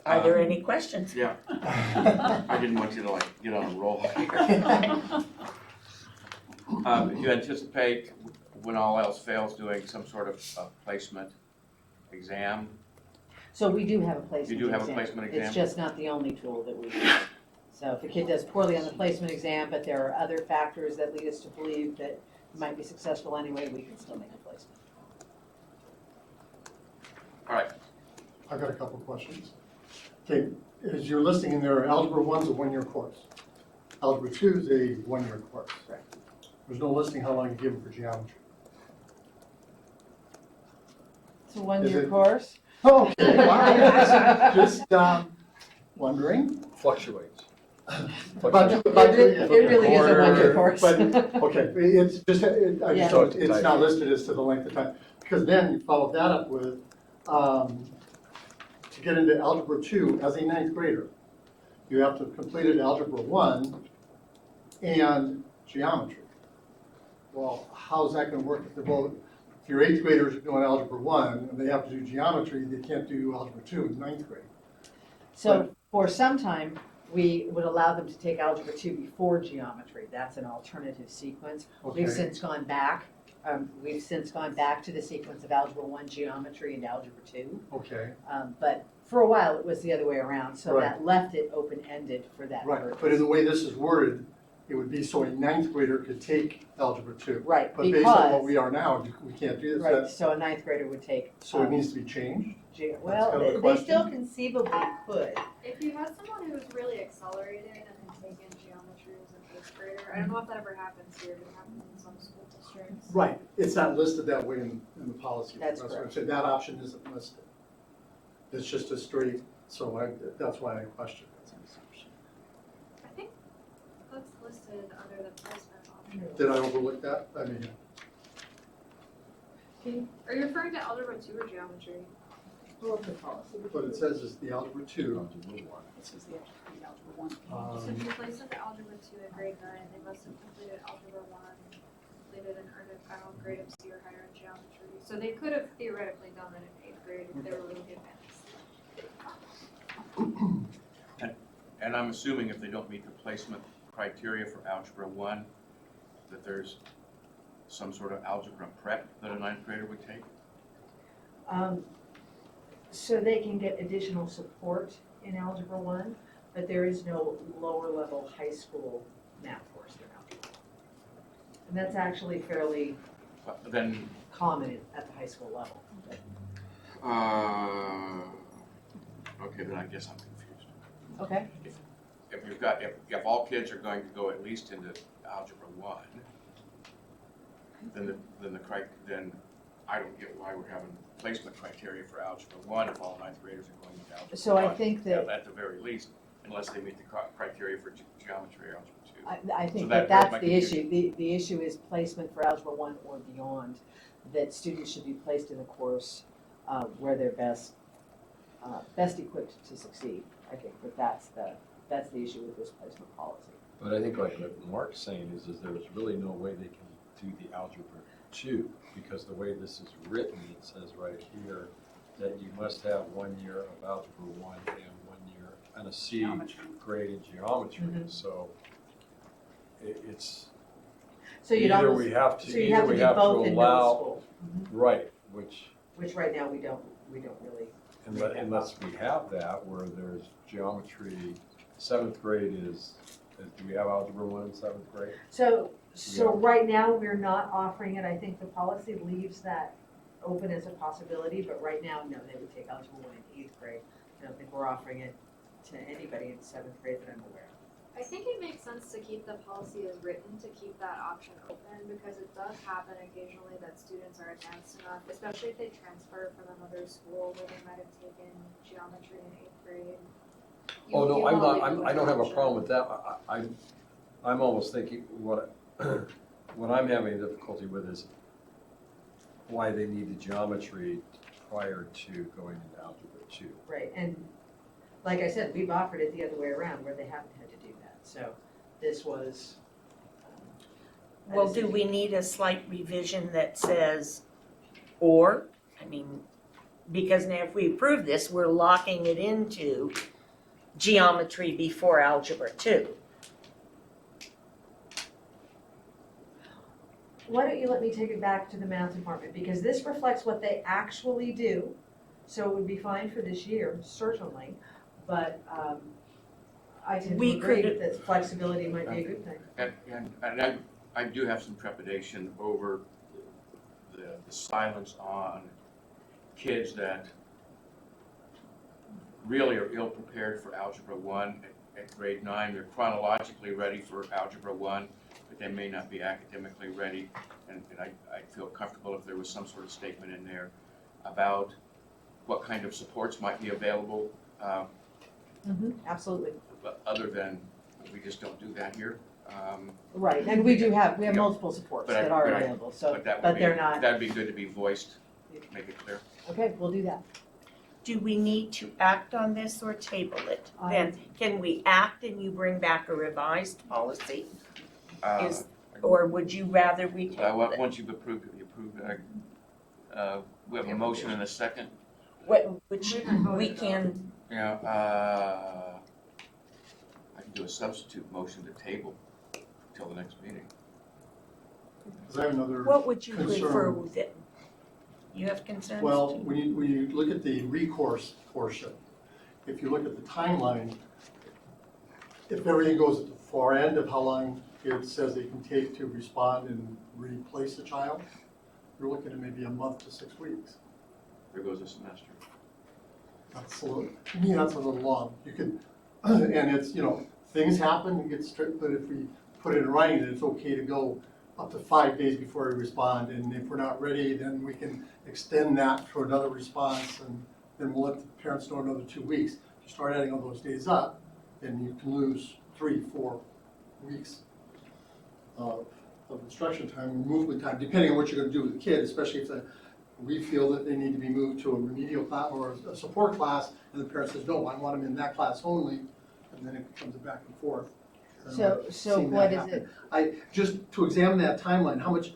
Are there any questions? Yeah. I didn't want you to like get on a roll here. Do you anticipate, when all else fails, doing some sort of placement exam? So we do have a placement exam. You do have a placement exam? It's just not the only tool that we use. So if a kid does poorly on the placement exam, but there are other factors that lead us to believe that he might be successful anyway, we can still make a placement. All right. I've got a couple questions. Okay, as you're listing in there, Algebra 1's a one-year course. Algebra 2 is a one-year course. Correct. There's no listing how long you give them for geometry. It's a one-year Is it- course. Okay, just wondering. Fluctuates. It really is a one-year course. But, okay, it's just, Yeah. it's not listed as to the length of time. Because then you follow that up with, to get into Algebra 2 as a 9th grader, you have to have completed Algebra 1 and geometry. Well, how's that gonna work if they're both, if your 8th graders are doing Algebra 1 and they have to do geometry, they can't do Algebra 2 in 9th grade? So for some time, we would allow them to take Algebra 2 before geometry. That's an alternative sequence. We've Okay. since gone back. To the sequence of Algebra 1 geometry and Algebra 2. Okay, But for a while, it was the other way around, so Right. that left it open-ended for that right, purpose. but in the way this is worded, it would be so a 9th grader could take Algebra 2. Right, But based on what because, we are now, we can't do this. right, so a 9th grader would take. So it needs to be changed? Well, kind of a they question. still conceivably could. If you had someone who was really accelerated and had taken geometry as an 8th grader, I don't know if that ever happens here, but it happens in some school districts. Right, it's not listed that way in the policy. That's what I'm correct. saying. That option isn't listed. It's just a straight, so that's why I questioned it. I think that's listed under the placement option. Did I overlook that? I mean, Are you referring to algebra 2 or geometry? what it says is the Algebra 2. This is the algebra 1. So if you place into algebra 2 in grade 9, they must have completed algebra 1, completed and earned a final grade of C or higher in geometry. So they could have theoretically done that in 8th grade if they were really advanced. And I'm assuming if they don't meet the placement criteria for Algebra 1, that there's some sort of algebra prep that a 9th grader would take? So they can get additional support in Algebra 1, but there is no lower level high school math course in Algebra 1. And that's actually fairly Then, common at the high school level. okay, then I guess I'm confused. Okay. If you've got, if all kids are going to go at least into Algebra 1, then then I don't get why we're having placement criteria for Algebra 1 if all 9th graders are going into Algebra 1. So I think that- Yeah, at the very least, unless they meet the criteria for geometry or Algebra 2. I think So that that's that's my the issue. The issue is placement for Algebra 1 or beyond, that students should be placed in a course where they're best equipped to succeed. I think that's the issue with this placement policy. But I think like what Mark's saying is there's really no way they can do the Algebra 2, because the way this is written, it says right here that you must have 1 year of Algebra 1 and 1 year and a C Geometry. grade in geometry. Mhm. So it's, So you'd either almost, we have so to, you'd have either to we do have to both in middle allow, school. Mhm. right, which, Which right now we don't really. unless we have that, where there's geometry, 7th grade is, do we have Algebra 1 in 7th grade? So Yeah. right now, we're not offering it. I think the policy leaves that open as a possibility, but right now, no, they would take Algebra 1 in 8th grade. I don't think we're offering it to anybody in 7th grade that I'm aware of. I think it makes sense to keep the policy as written, to keep that option open, because it does happen occasionally that students are advanced enough, especially if they transfer from another school where they might have taken geometry in 8th grade. Oh, You no, wanna I'm not, leave it I'm, with I don't an have a option. problem with that. I'm almost thinking, what I'm having difficulty with is why they need the geometry prior to going into algebra 2. Right, and like I said, we've offered it the other way around where they haven't had to do that, so this was. Well, do we need a slight revision that says, or, I mean, because now if we approve this, we're locking it into geometry before algebra 2. Why don't you let me take it back to the math department, because this reflects what they actually do. So it would be fine for this year, certainly, but I tend to We agree could- that flexibility might be a good thing. And I do have some trepidation over the silence on kids that really are ill-prepared for Algebra 1 at grade 9. They're chronologically ready for Algebra 1, but they may not be academically ready. And I'd feel comfortable if there was some sort of statement in there about what kind of supports might be available, Absolutely. but other than, we just don't do that here. Right, and we have Yeah. multiple supports But I- that are but I- available, so, But that would but be, they're not, that'd be good to be voiced, make it clear. okay, we'll do that. Do we need to act on this or table it? Then, can we act and you bring back a revised policy? Is- Or would you rather we table it? Once you've approved it, you approve it. We have a motion and a second. Which we can, Yeah, I can do a substitute motion to table till the next meeting. Because I have another what would you prefer concern. with it? You have concerns? Well, too? when you look at the recourse portion, if you look at the timeline, if everything goes at the far end of how long it says they can take to respond and replace a child, you're looking at maybe a month to 6 weeks. There goes a semester. That's a little, to me, that's a little long. You could, and it's, things happen, you get strict, but if we put it in writing that it's okay to go up to 5 days before we respond, and if we're not ready, then we can extend that for another response, and then we'll let the parents know another 2 weeks. If you start adding all those days up, then you can lose 3-4 weeks of instruction time, or movement time, depending on what you're gonna do with the kid, especially if we feel that they need to be moved to a remedial class or a support class, and the parent says, no, I want them in that class only, and then it becomes a back and forth. So Seen what that is it? happen. Just to examine that timeline, how much,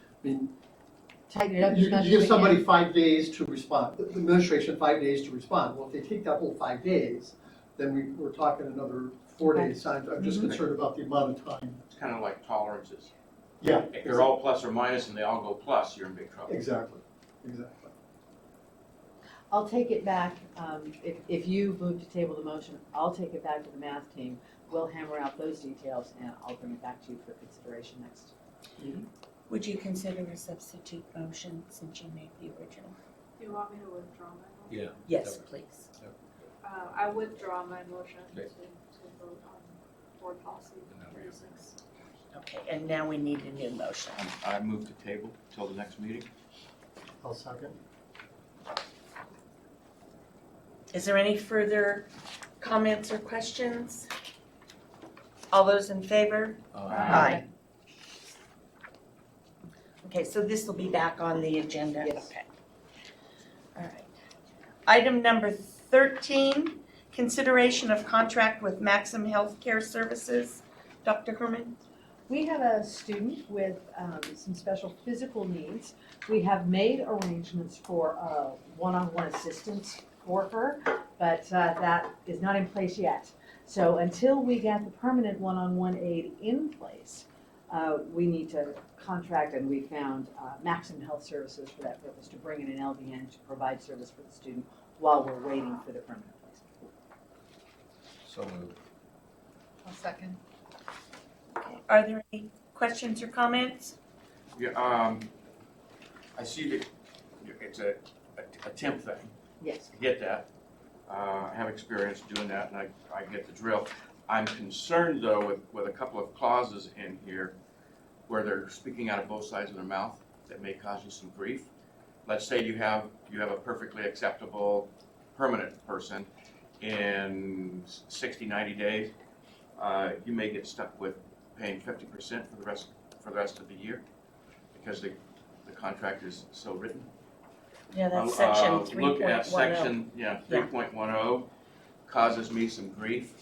Tighten it up as you much as give we somebody can. 5 days to respond, the administration 5 days to respond. Well, if they take that whole 5 days, then we're talking another 4 Okay. days time. I'm just concerned about the amount of time. It's kind of like tolerances. Yeah. If they're all plus or minus and they all go plus, you're in big trouble. Exactly. I'll take it back, if you move to table the motion, I'll take it back to the math team. We'll hammer out those details and I'll bring it back to you for consideration next meeting. Would you consider a substitute motion since you made the original? Do you want me to withdraw my motion? Yeah. Yes, please. I withdraw my motion to Okay. vote on board policy 36. Okay, and now we need a new motion. I move to table till the next meeting. I'll second. Is there any further comments or questions? All those in favor? Aye. Okay, so this will be back on the agenda? Yes. Okay. All right. Item number 13, consideration of contract with Maxim Healthcare Services. Dr. Herman? We have a student with some special physical needs. We have made arrangements for one-on-one assistance for her, but that is not in place yet. So until we get the permanent one-on-one aid in place, we need to contract, and we found Maxim Health Services for that purpose, to bring in an LVN to provide service for the student while we're waiting for the permanent placement. So moved. I'll second. Okay. Are there any questions or comments? Yeah, I see that it's a temp thing. Yes. I get that. I have experience doing that and I get the drill. I'm concerned though with a couple of clauses in here where they're speaking out of both sides of their mouth that may cause you some grief. Let's say you have a perfectly acceptable permanent person in 60, 90 days. You may get stuck with paying 50% for the rest of the year because the contract is so written. Yeah, that's section 3.10. Look at section, 3.10, causes me some grief.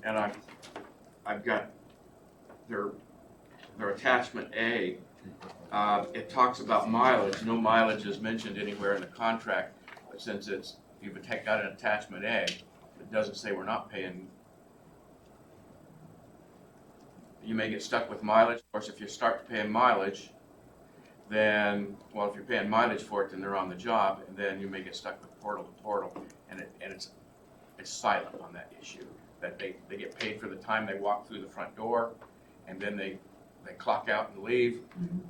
And I've got their attachment A. It talks about mileage. No mileage is mentioned anywhere in the contract, but since you've got an attachment A, it doesn't say we're not paying. You may get stuck with mileage. Of course, if you start paying mileage, then, well, if you're paying mileage for it, then they're on the job, and then you may get stuck with portal to portal, and it's silent on that issue. That they get paid for the time they walk through the front door, and then they clock out and leave.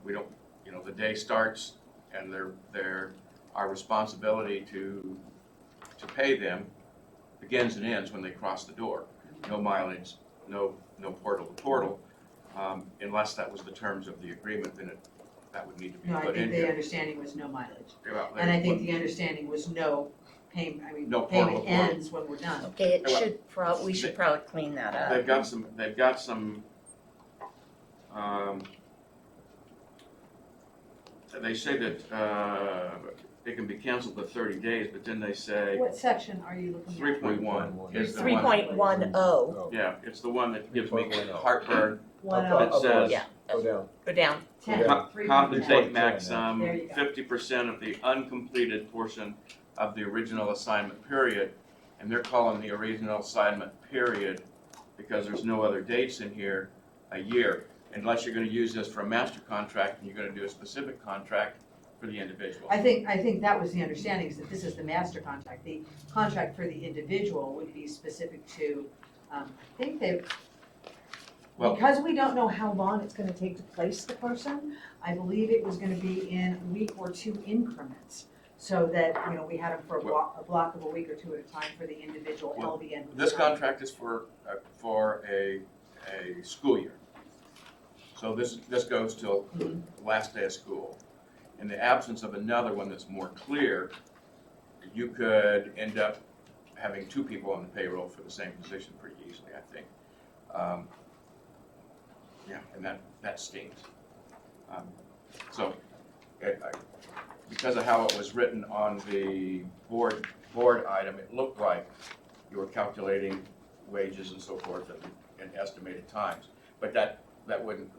We don't, the day starts, and our responsibility to pay them begins and ends when they cross the door. No mileage, no portal to portal, unless that was the terms of the agreement, then that would need to be No, I put in think the here. understanding was no mileage. Well, And I think the understanding was no payment, No portal payment to portal. ends when we're done. Okay, we should probably clean that up. They've got some, they say that it can be canceled for 30 days, but then they say What section are you looking at? 3.1 is the one. 3.10. Yeah, it's the one that gives me heartburn. One It oh, says, Yeah. Go down. Go down. 10, Co- 3.10. compensate 3.10. maximum There you go. 50% of the uncompleted portion of the original assignment period. And they're calling the original assignment period because there's no other dates in here, a year. Unless you're gonna use this for a master contract and you're gonna do a specific contract for the individual. I think that was the understanding, is that this is the master contract. The contract for the individual would be specific to, I think they, Well- because we don't know how long it's gonna take to place the person, I believe it was gonna be in a week or two increments. So that, we had them for a block of a week or two at a time for the individual Well, LVN. This contract is for a school year. So this goes till the last day of school. In the absence of another one that's more clear, you could end up having two people on the payroll for the same position pretty easily, I think. And that stings. Because of how it was written on the board item, it looked like you were calculating wages and so forth in estimated times. But that wouldn't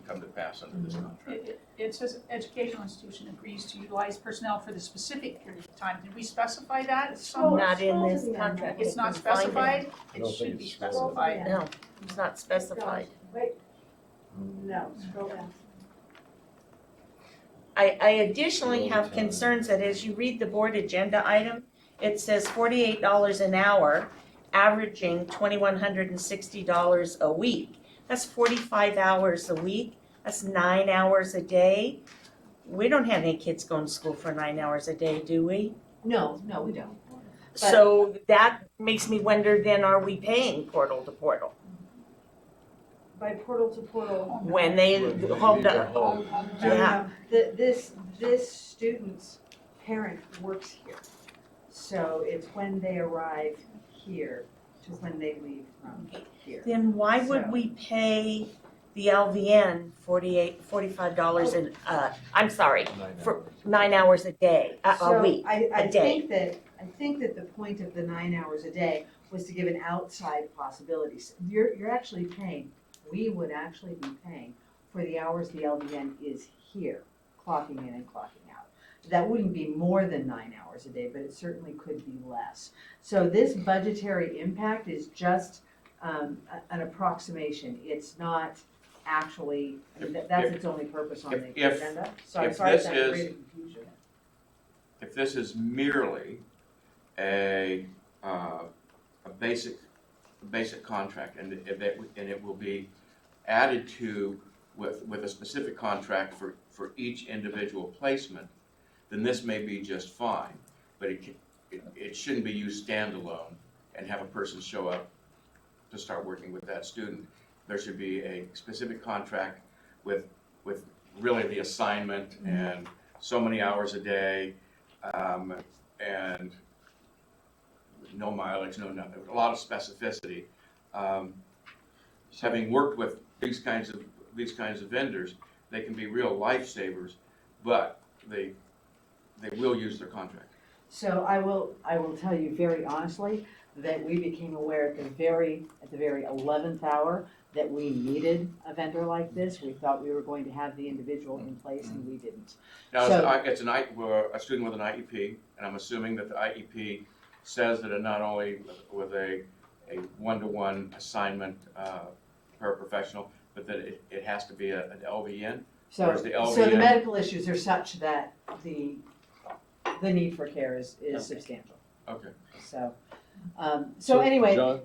come to pass under this contract. It says educational institution agrees to utilize personnel for the specific period of time. Did we specify that somewhere? Not in this contract. It's not You can find it. specified? I It don't should think be it's specified. No, it's not specified. Wait, no, scroll down. I additionally have concerns that as you read the board agenda item, it says $48 an hour, averaging $2,160 a week. That's 45 hours a week. That's 9 hours a day. We don't have any kids going to school for 9 hours a day, do we? No, we don't. So that makes me wonder, then are we paying portal to portal? By portal to portal. When they hold up. Yeah. This student's parent works here. So it's when they arrive here to when they leave from here. Then why would So- we pay the LVN $45 and, I'm sorry, for 9 hours a day, a week, I a day? think that the point of the 9 hours a day was to give an outside possibilities. You're actually paying, we would actually be paying for the hours the LVN is here, clocking in and clocking out. That wouldn't be more than 9 hours a day, but it certainly could be less. So this budgetary impact is just an approximation. It's not actually, that's its only purpose on the If- agenda. So I'm if sorry if this that is- created confusion. If this is merely a basic contract and it will be added to with a specific contract for each individual placement, then this may be just fine, but it shouldn't be used standalone and have a person show up to start working with that student. There should be a specific contract with really the assignment and so many hours a day, and no mileage, no nothing, a lot of specificity. Having worked with these kinds of vendors, they can be real lifesavers, but they will use their contract. So I will tell you very honestly that we became aware at the very 11th hour that we needed a vendor like this. We thought we were going to have the individual in place and we didn't. Now, So- it's a student with an IEP, and I'm assuming that the IEP says that it not only with a one-to-one assignment paraprofessional, but that it has to be an LVN? So, Or is the so the LVN medical issues are such that the need for care is substantial. Okay. So anyway. John,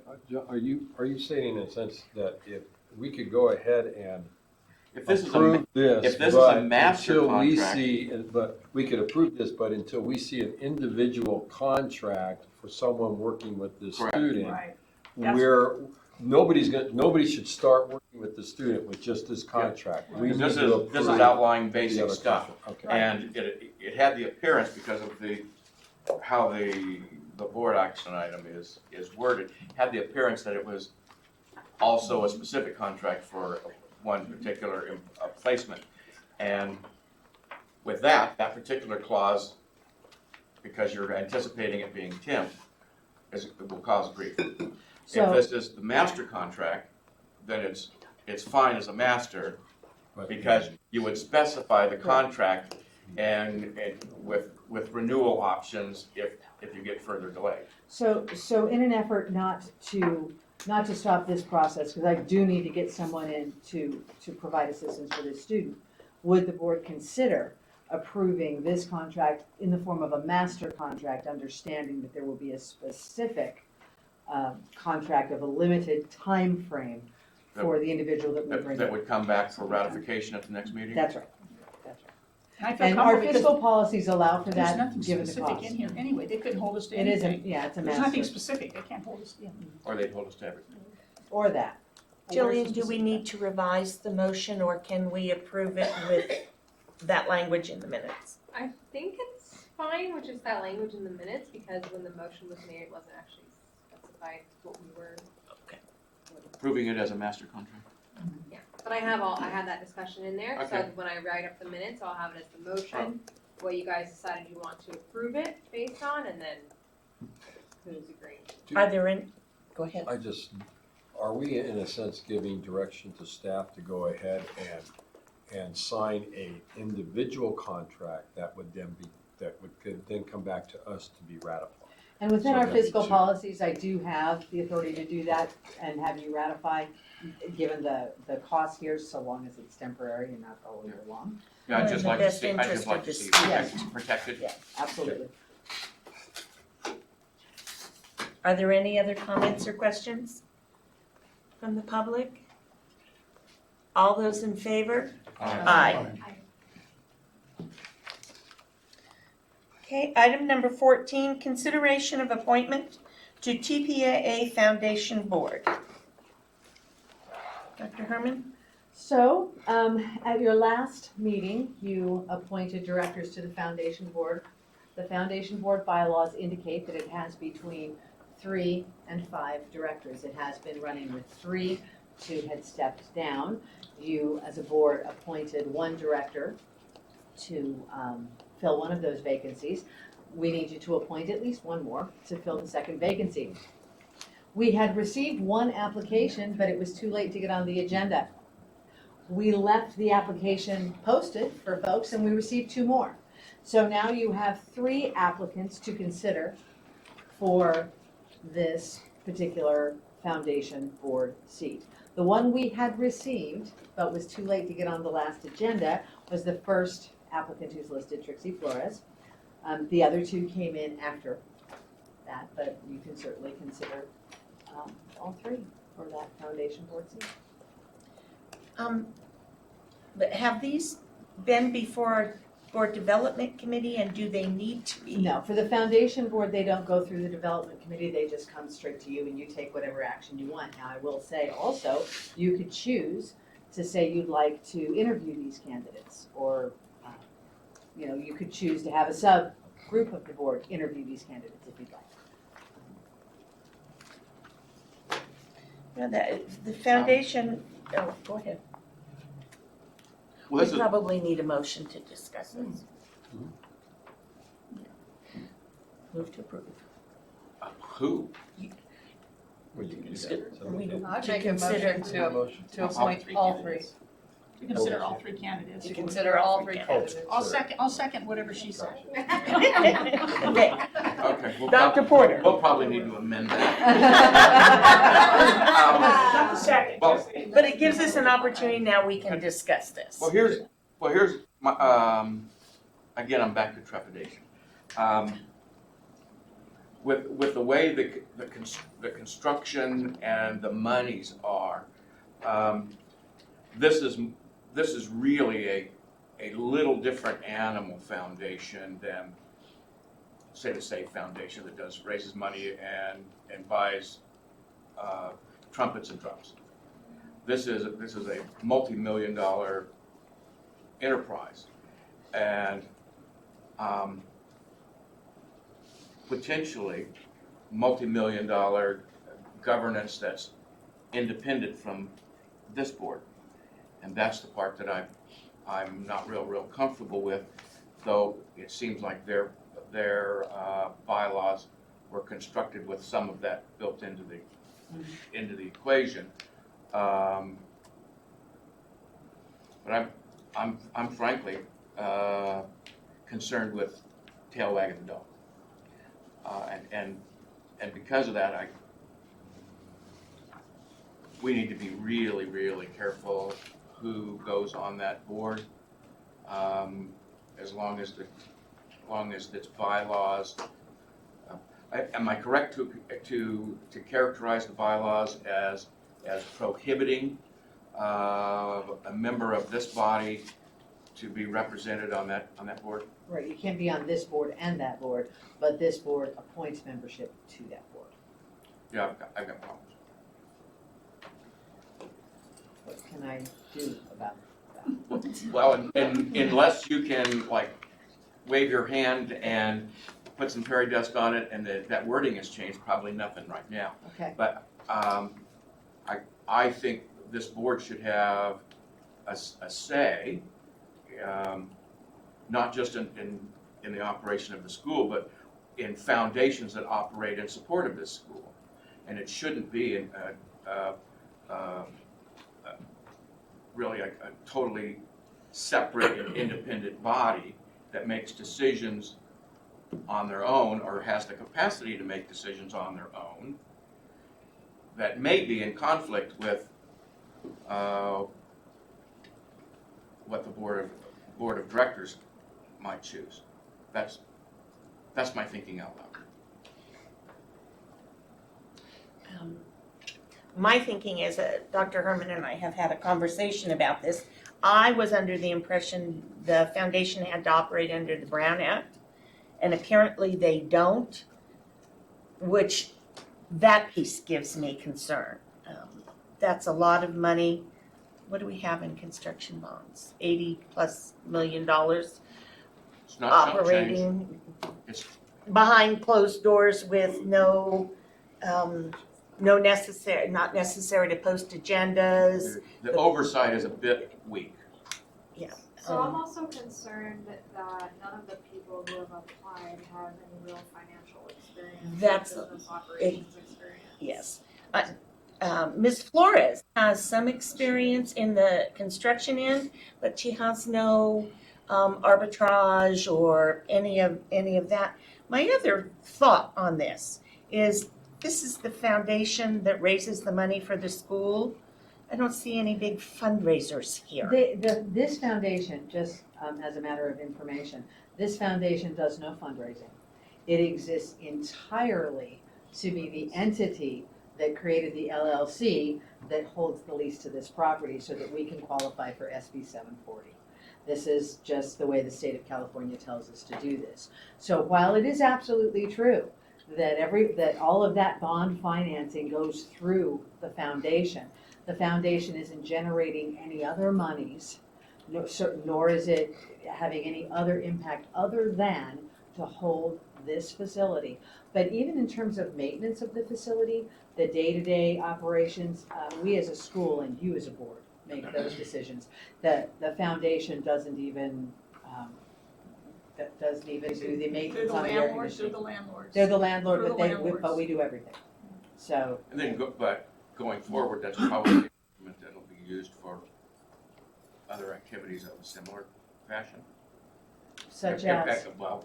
are you saying in a sense that if we could go ahead and If this approve this, if this is a but master until we contract- see, but we could approve this, but until we see an individual contract for someone working with this Correct. student, Right. where nobody should start working with the student with just this contract. We need This to is approve outlining the basic other stuff. contract. Okay. And it had the appearance, because of how the board action item is worded, had the appearance that it was also a specific contract for one particular placement. And with that particular clause, because you're anticipating it being temp, it will cause grief. So- If this is the master contract, then it's fine as a master, because you would specify the contract and with renewal options if you get further delay. So in an effort not to stop this process, because I do need to get someone in to provide assistance for this student, would the board consider approving this contract in the form of a master contract, understanding that there will be a specific contract of a limited time frame for the individual that we bring That in? would come back for ratification at the next meeting? That's right. And I feel And our comfortable because fiscal policies allow for there's that, nothing given the specific cost. in here anyway. They couldn't hold us to It anything. isn't, yeah, it's a There's nothing master, specific. They can't hold us to anything. Or they told us to everything? or that. Jillian, do we need to revise the motion, or can we approve it with that language in the minutes? I think it's fine with just that language in the minutes, because when the motion was made, it wasn't actually specified what we were. Approving it as a master contract? Yeah, but I had that discussion in there, so Okay. when I write up the minutes, I'll have it as the motion, what you guys decided you want to approve it based on, and then who's agreeing. Are there any, go ahead. Are we in a sense giving direction to staff to go ahead and sign a individual contract that would could then come back to us to be ratified? And within So our that fiscal should- policies, I do have the authority to do that and have you ratify, given the cost here, so long as it's temporary and not all year long. Yeah, I'd In just the like to best see, I'd interest just like of to the see student. protected. Yeah, absolutely. Are there any other comments or questions from the public? All those in favor? Aye. Okay, item number 14, consideration of appointment to TPAA Foundation Board. Dr. Herman? So, at your last meeting, you appointed directors to the foundation board. The foundation board bylaws indicate that it has between 3 and 5 directors. It has been running with 3, 2 had stepped down. You, as a board, appointed 1 director to fill one of those vacancies. We need you to appoint at least 1 more to fill the second vacancy. We had received 1 application, but it was too late to get on the agenda. We left the application posted for folks and we received 2 more. So now you have 3 applicants to consider for this particular foundation board seat. The one we had received, but was too late to get on the last agenda, was the first applicant who's listed, Trixie Flores. The other 2 came in after that, but you can certainly consider all 3 for that foundation board seat. But have these been before our board development committee, and do they need to be? No, for the foundation board, they don't go through the development committee, they just come straight to you and you take whatever action you want. Now, I will say also, you could choose to say you'd like to interview these candidates, or, you could choose to have a subgroup of the board interview these candidates if you'd like. The foundation, go ahead. Well, We this is, probably need a motion to discuss this. Move to approve. who? Well, you can do Consider- that. we- I'd To make a consider- motion to appoint all three. To consider all three candidates. To consider all three candidates. I'll second whatever she said. Okay, Okay. we'll Dr. prob- Porter. We'll probably need to amend that. Not the second. Well, but it gives us an opportunity now, we can discuss this. Well, here's my, again, I'm back to trepidation. With the way the construction and the monies are, this is really a little different animal foundation than, say, the SAFE Foundation that raises money and buys trumpets and drums. This is a multi-million-dollar enterprise, and potentially multi-million-dollar governance that's independent from this board, and that's the part that I'm not real comfortable with. Though it seems like their bylaws were constructed with some of that built into the equation. But I'm frankly concerned with tail wagging the dog, and because of that, we need to be really careful who goes on that board. As long as its bylaws. Am I correct to characterize the bylaws as prohibiting a member of this body to be represented on that board? Right, you can't be on this board and that board, but this board appoints membership to that board. Yeah, I've got problems. What can I do about that? Well, and unless you can wave your hand and put some fairy dust on it, and that wording has changed, probably nothing right now. Okay. But I think this board should have a say, not just in the operation of the school, but in foundations that operate in support of this school. And it shouldn't be really a totally separate and independent body that makes decisions on their own, or has the capacity to make decisions on their own, that may be in conflict with what the board of directors might choose. That's my thinking out loud. My thinking is that Dr. Herman and I have had a conversation about this. I was under the impression the foundation had to operate under the Brown Act, and apparently they don't, which that piece gives me concern. That's a lot of money. What do we have in construction bonds? $80+ million It's not chump change. operating It's behind closed doors with not necessary to post agendas. the oversight is a bit weak. Yeah. So I'm also concerned that none of the people who have applied have any real financial experience, That's business operations experience. Yes. Ms. Flores has some experience in the construction end, but she has no arbitrage or any of that. My other thought on this is the foundation that raises the money for the school. I don't see any big fundraisers here. This foundation, just as a matter of information, this foundation does no fundraising. It exists entirely to be the entity that created the LLC that holds the lease to this property so that we can qualify for SB 740. This is just the way the state of California tells us to do this. So while it is absolutely true that that all of that bond financing goes through the foundation isn't generating any other monies, nor is it having any other impact other than to hold this facility. But even in terms of maintenance of the facility, the day-to-day operations, we as a school and you as a board make those decisions. The foundation doesn't even do the They're maintenance the on the air landlords, they're conditioning. the landlords. They're the landlord, They're but the they, landlords. but we do everything. So, And then, but going forward, that's probably an instrument that'll be used for other activities of a similar fashion. such as, Well,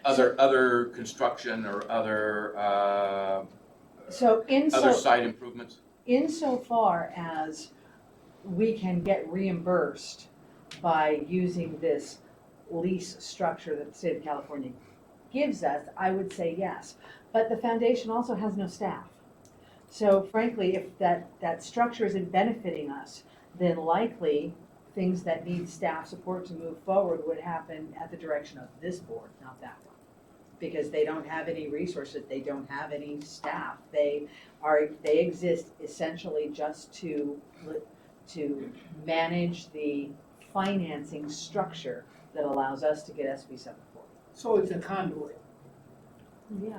other construction or other site improvements. insofar as we can get reimbursed by using this lease structure that the state of California gives us, I would say yes. But the foundation also has no staff. So frankly, if that structure isn't benefiting us, then likely things that need staff support to move forward would happen at the direction of this board, not that one. Because they don't have any resources, they don't have any staff. They exist essentially just to manage the financing structure that allows us to get SB 740. So it's a conduit. Yeah.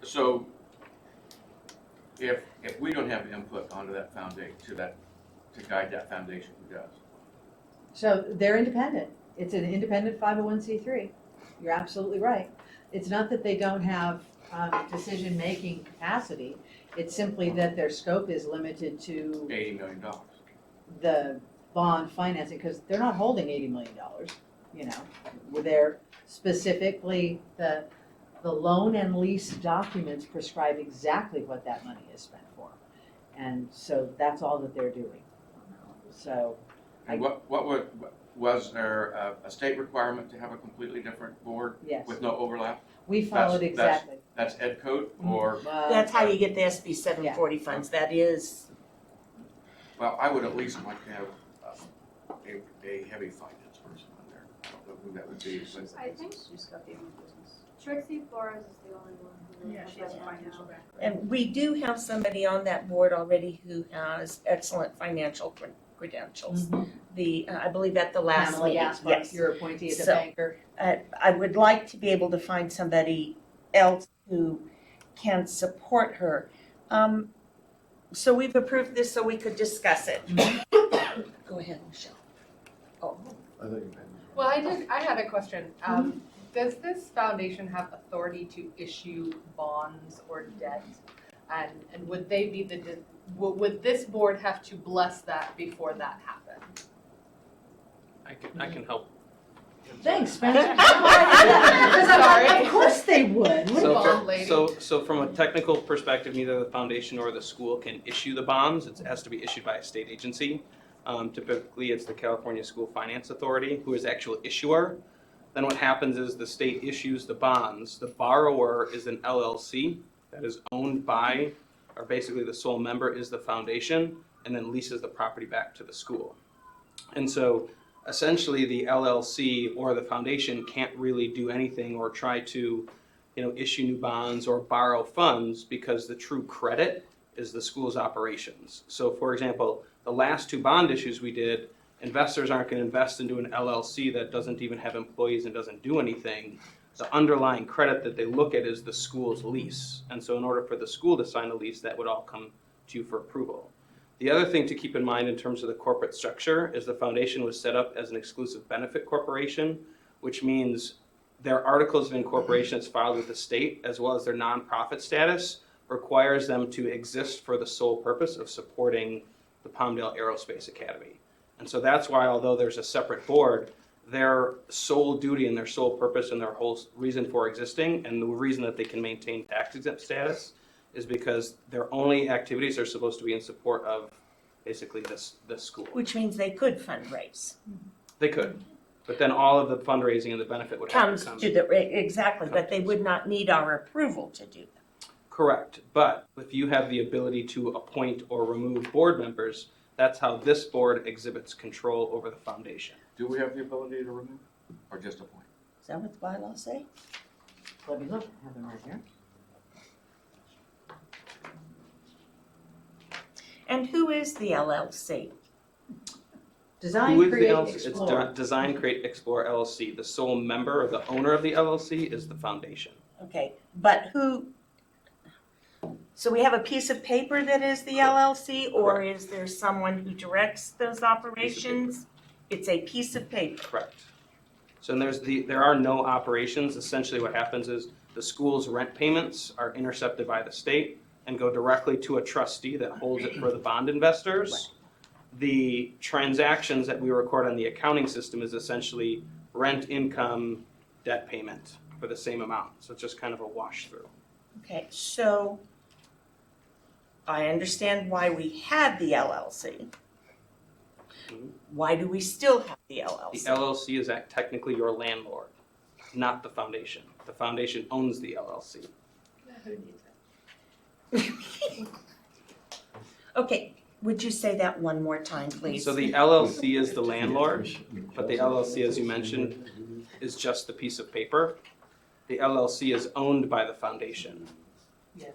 So if we don't have input onto that foundation, to guide that foundation, who does? So they're independent. It's an independent 501c3. You're absolutely right. It's not that they don't have decision-making capacity. It's simply that their scope is limited to $80 million. the bond financing, because they're not holding $80 million, you know. They're specifically, the loan and lease documents prescribe exactly what that money is spent for. And so that's all that they're doing. So. And was there a state requirement to have a completely different board Yes. with no overlap? We followed exactly. That's Ed Code, or, That's how you get the SB 740 funds. That is, well, I would at least like to have a heavy finance person on there. I don't know who that would be, but I think Trixie Flores is the only one who really Yeah, has she has a that financial now. background. and we do have somebody on that board already who has excellent financial credentials. I believe at the last Pamela meeting, Gaspar, yes. your appointee as a So- banker. I would like to be able to find somebody else who can support her. So we've approved this so we could discuss it. Go ahead, Michelle. Oh, I think Well, I had a question. Does this foundation have authority to issue bonds or debt? And would they be would this board have to bless that before that happened? I can help. Thanks, Spencer. Sorry. Of course they would. So- Bond lady. So from a technical perspective, neither the foundation nor the school can issue the bonds. It has to be issued by a state agency. Typically, it's the California School Finance Authority who is the actual issuer. Then what happens is the state issues the bonds. The borrower is an LLC that is owned by, or basically the sole member is the foundation, and then leases the property back to the school. And so essentially the LLC or the foundation can't really do anything or try to, issue new bonds or borrow funds because the true credit is the school's operations. So for example, the last two bond issues we did, investors aren't going to invest into an LLC that doesn't even have employees and doesn't do anything. The underlying credit that they look at is the school's lease. And so in order for the school to sign a lease, that would all come to you for approval. The other thing to keep in mind in terms of the corporate structure is the foundation was set up as an exclusive benefit corporation, which means their articles of incorporation that's filed with the state, as well as their nonprofit status, requires them to exist for the sole purpose of supporting the Palmdale Aerospace Academy. And so that's why, although there's a separate board, their sole duty and their sole purpose and their whole reason for existing and the reason that they can maintain tax exempt status is because their only activities are supposed to be in support of basically this school. which means they could fundraise. They could, but then all of the fundraising and the benefit would have Comes to come. to exactly, but they would not need our approval to do that. Correct, but if you have the ability to appoint or remove board members, that's how this board exhibits control over the foundation. Do we have the ability to remove or just appoint? Is that what the bylaws say? Let me look, I have them right here. And who is the LLC? Design, Who is the create, LLC? explore. It's Design, Create, Explore LLC. The sole member or the owner of the LLC is the foundation. Okay, but who, so we have a piece of paper that is the LLC, or is there someone who directs those operations? It's a piece of paper. Correct. So there are no operations. Essentially what happens is the school's rent payments are intercepted by the state and go directly to a trustee that holds it for the bond investors. The transactions that we record on the accounting system is essentially rent, income, debt payment for the same amount. So it's just kind of a wash through. Okay, so I understand why we had the LLC. Why do we still have the The LLC? LLC is technically your landlord, not the foundation. The foundation owns the LLC. Okay, would you say that one more time, please? So the LLC is the landlord, but the LLC, as you mentioned, is just the piece of paper. The LLC is owned by the foundation. Yes.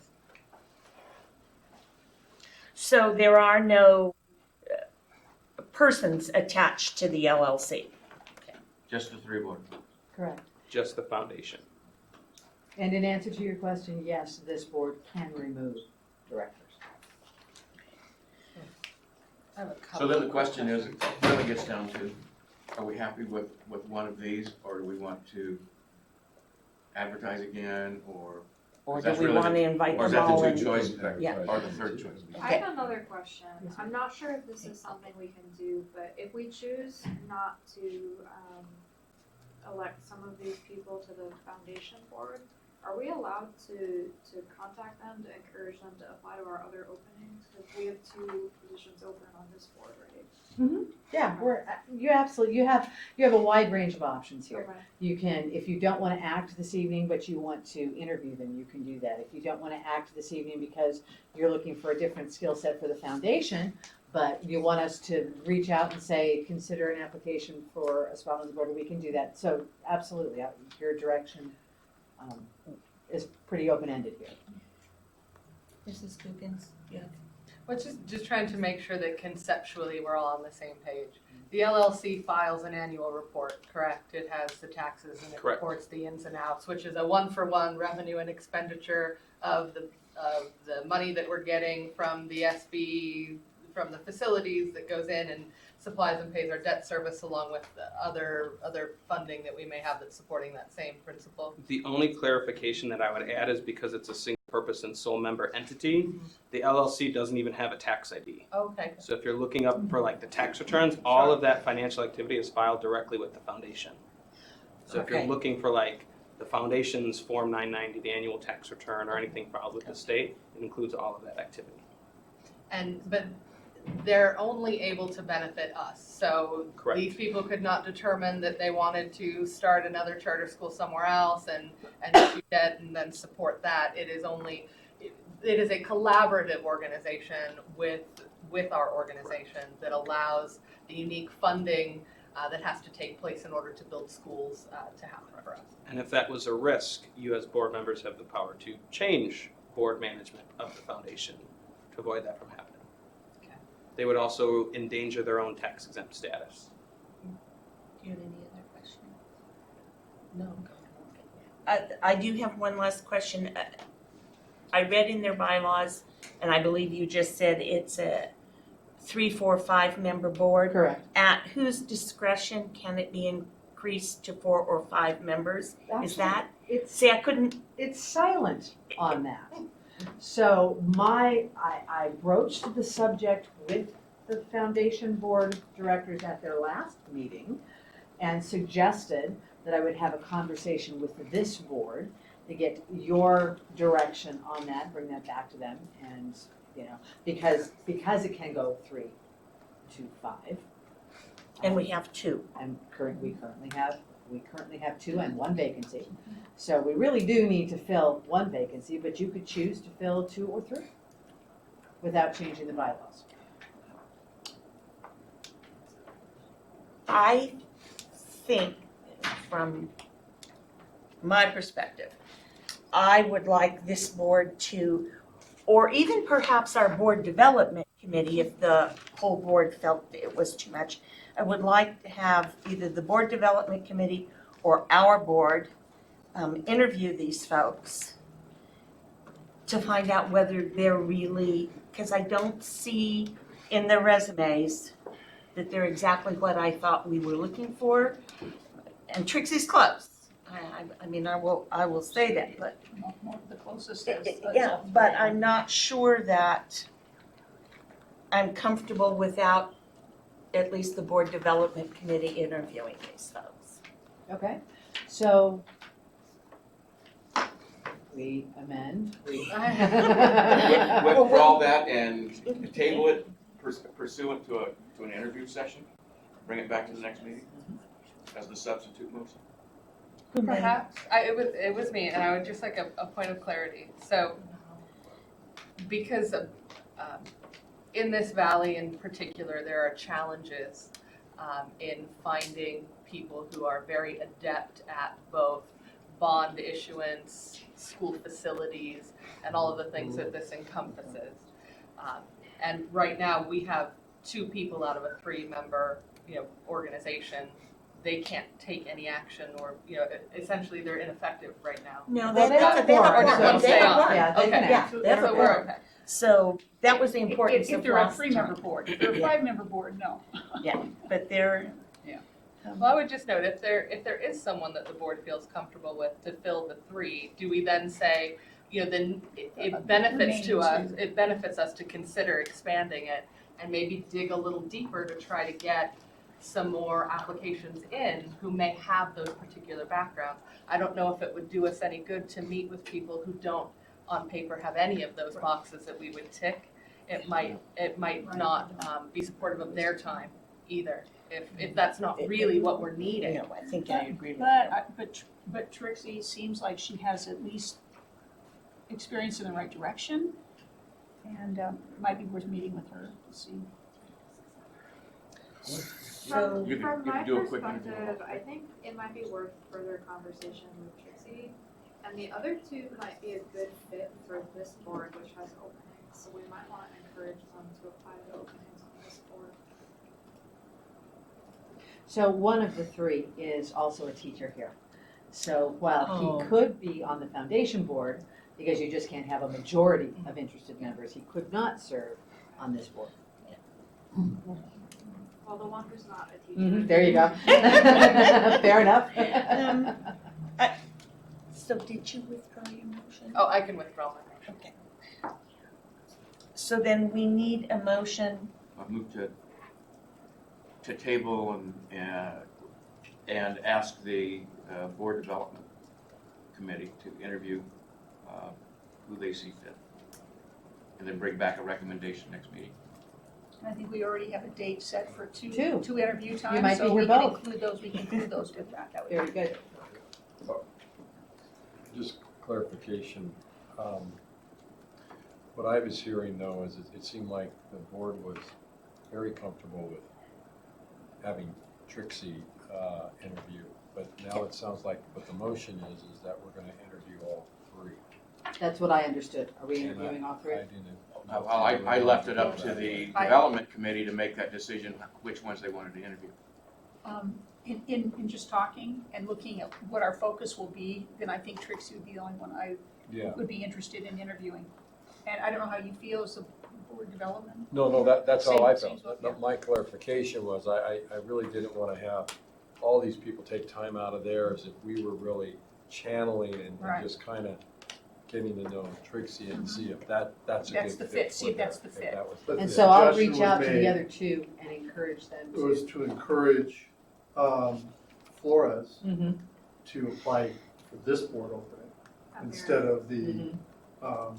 So there are no persons attached to the LLC. Just the three board. Correct. Just the foundation. And in answer to your question, yes, this board can remove directors. I have a So couple then the of question is, questions. it really gets down to, are we happy with one of these, or do we want to advertise again, or Or do That's we really want to invite or is them that all the in? two choice, Yeah. or the third choice? I have another question. I'm not sure if this is something we can do, but if we choose not to elect some of these people to the foundation board, are we allowed to contact them to encourage them to apply to our other openings? Because we have 2 positions open on this board, right? Yeah, you have a wide range of options here. Okay. You can, if you don't want to act this evening, but you want to interview them, you can do that. If you don't want to act this evening because you're looking for a different skill set for the foundation, but you want us to reach out and say, consider an application for a spot on the board, we can do that. So absolutely, your direction is pretty open-ended here. Mrs. Googans? Yeah. Well, just trying to make sure that conceptually we're all on the same page. The LLC files an annual report, correct? It has the taxes and it Correct. reports the ins and outs, which is a one-for-one revenue and expenditure of the money that we're getting from the SB, from the facilities that goes in and supplies and pays our debt service along with the other funding that we may have that's supporting that same principle. The only clarification that I would add is because it's a single purpose and sole member entity, the LLC doesn't even have a tax ID. Okay. So if you're looking up for like the tax returns, all of that financial activity is filed directly with the foundation. So if you're Okay. looking for like the foundation's Form 990, the annual tax return, or anything filed with the state, it includes all of that activity. But they're only able to benefit us. So Correct. these people could not determine that they wanted to start another charter school somewhere else and issue debt and then support that. It is a collaborative organization with our organization that allows the unique funding that has to take place in order to build schools to happen for us. And if that was a risk, you as board members have the power to change board management of the foundation to avoid that from happening. Okay. They would also endanger their own tax exempt status. Do you have any other question? No. I do have one last question. I read in their bylaws, and I believe you just said it's a 3, 4, 5 member board. Correct. At whose discretion can it be increased to 4 or 5 members? Is that? See, I couldn't. It's silent on that. So I broached the subject with the foundation board directors at their last meeting and suggested that I would have a conversation with this board to get your direction on that, bring that back to them, and, because it can go 3 to 5. And we have 2. And we currently have We currently have 2 and 1 vacancy. So we really do need to fill 1 vacancy, but you could choose to fill 2 or 3 without changing the bylaws. I think, from my perspective, I would like this board to, or even perhaps our board development committee, if the whole board felt it was too much, I would like to have either the board development committee or our board interview these folks to find out whether they're really, because I don't see in their resumes that they're exactly what I thought we were looking for. And Trixie's close. I mean, I will say that, but More the closest yeah, but I'm not sure that I'm comfortable without at least the board development committee interviewing these folks. Okay, so we amend. Withdraw that and table it pursuant to an interview session, bring it back to the next meeting as the substitute motion. Perhaps, it was me, and I would just like a point of clarity. So, because of, in this valley in particular, there are challenges in finding people who are very adept at both bond issuance, school facilities, and all of the things that this encompasses. And right now, we have 2 people out of a 3-member, organization. They can't take any action, or essentially they're ineffective right now. No, Well, they have a quorum. They have a quorum. Yeah, they can Okay. act. Yeah, they have a So we're quorum. okay. So that was the importance If of they're a last 3-member time. board, if they're a 5-member board, no. But they're, Well, I would just note, if there is someone that the board feels comfortable with to fill the 3, do we then say, then it benefits to us, it benefits us to consider expanding it and maybe dig a little deeper to try to get some more applications in who may have those particular backgrounds. I don't know if it would do us any good to meet with people who don't, on paper, have any of those boxes that we would tick. It might not be supportive of their time either, if that's not really what we're needing. I think I agree with you. But Trixie seems like she has at least experience in the right direction, and it might be worth meeting with her to see. So, You From can my do a quick perspective, I think it might be worth further conversation with Trixie. And the other 2 might be a good fit for this board, which has openings. So we might want to encourage them to apply to openings on this board. So one of the 3 is also a teacher here. So while he could be on the foundation board, because you just can't have a majority of interested members, he could not serve on this board. Well, the one who's not a teacher. There you go. Fair enough. So did you withdraw your motion? Oh, I can withdraw my motion. Okay. So then we need a motion. I'll move to table and ask the board development committee to interview who they see fit, and then bring back a recommendation next meeting. And I think we already have a date set for 2 2. interview times. might be so here we can both. include those with that. That would Very be good. Just clarification. What I was hearing though is it seemed like the board was very comfortable with having Trixie interview, but now it sounds like what the motion is that we're gonna interview all 3. That's what I understood. Are we And interviewing all 3? I didn't. Well, I left it up to the development committee to make that decision, which ones they wanted to interview. in just talking and looking at what our focus will be, then I think Trixie would be the only one I Yeah. would be interested in interviewing. And I don't know how you feel as a board development. No, that's all I Same felt. boat, yeah. My clarification was I really didn't want to have all these people take time out of theirs if we were really channeling and Right. just kind of getting to know Trixie and see if that's a That's good the fit. fit, see if for that's her, the if fit. that was But the And fit. so I'll suggestion reach was out to the made- other 2 and encourage them It was to encourage Flores Mhm. to apply for this board opening instead of Mhm. the,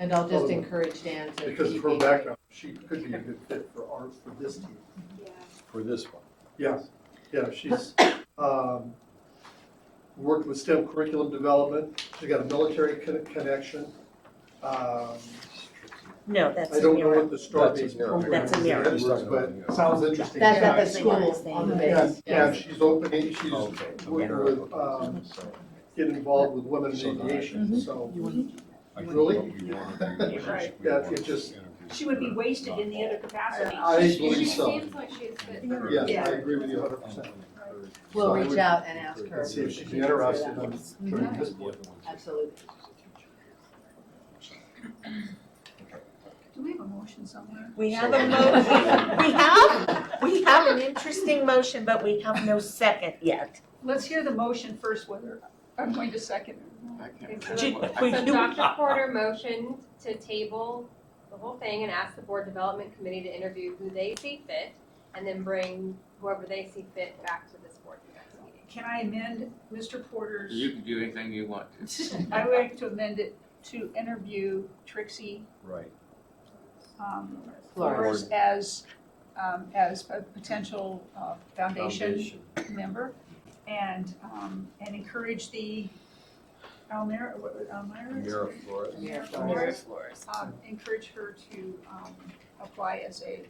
And I'll just Oh. encourage Dan to. because of her background, she could be a good fit for this team. Yeah. For this one. Yes, yeah, she's, Worked with STEM curriculum development. She's got a military connection. No, that's I don't know Amira. what the Star-based That's program That's is, Amira. but sounds interesting. That's at the That's the school thing. on the And, base. and she's opening, she's Okay. working with, getting involved with women in aviation, so. Really? Right. Yeah, it just, She would be wasted in the other capacity. I She believe so. seems like she's fit for. Yes, I agree with you 100%. We'll So I reach would- out and ask her. Let's see if if she'd she be can interested consider in that. joining this board. Absolutely. Do we have a motion somewhere? We have a motion. We have an interesting motion, but we have no second yet. Let's hear the motion first, whether I'm going to second it or not. I can't. Gee, So Dr. Porter motioned to table the whole thing and ask the board development committee to interview who they see fit, and then bring whoever they see fit back to this board for next meeting. Can I amend Mr. Porter's? You can do anything you want to. I would like to amend it to interview Trixie Right. Flores as a potential foundation member, and encourage the Almira Flores. Almira Flores, encourage her to apply as a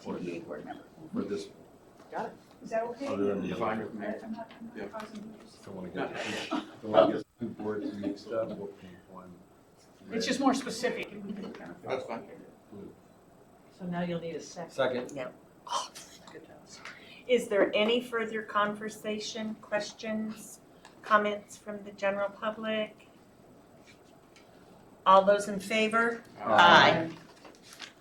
TPA board member. For this, Is that okay? other than the, Fine with me. I'm not Yeah. causing you. don't want to get two boards mixed up. One. It's just more specific and we can kind of. That's fine. So now you'll need a second. Second. Is there any further conversation, questions, comments from the general public? All those in favor? Aye.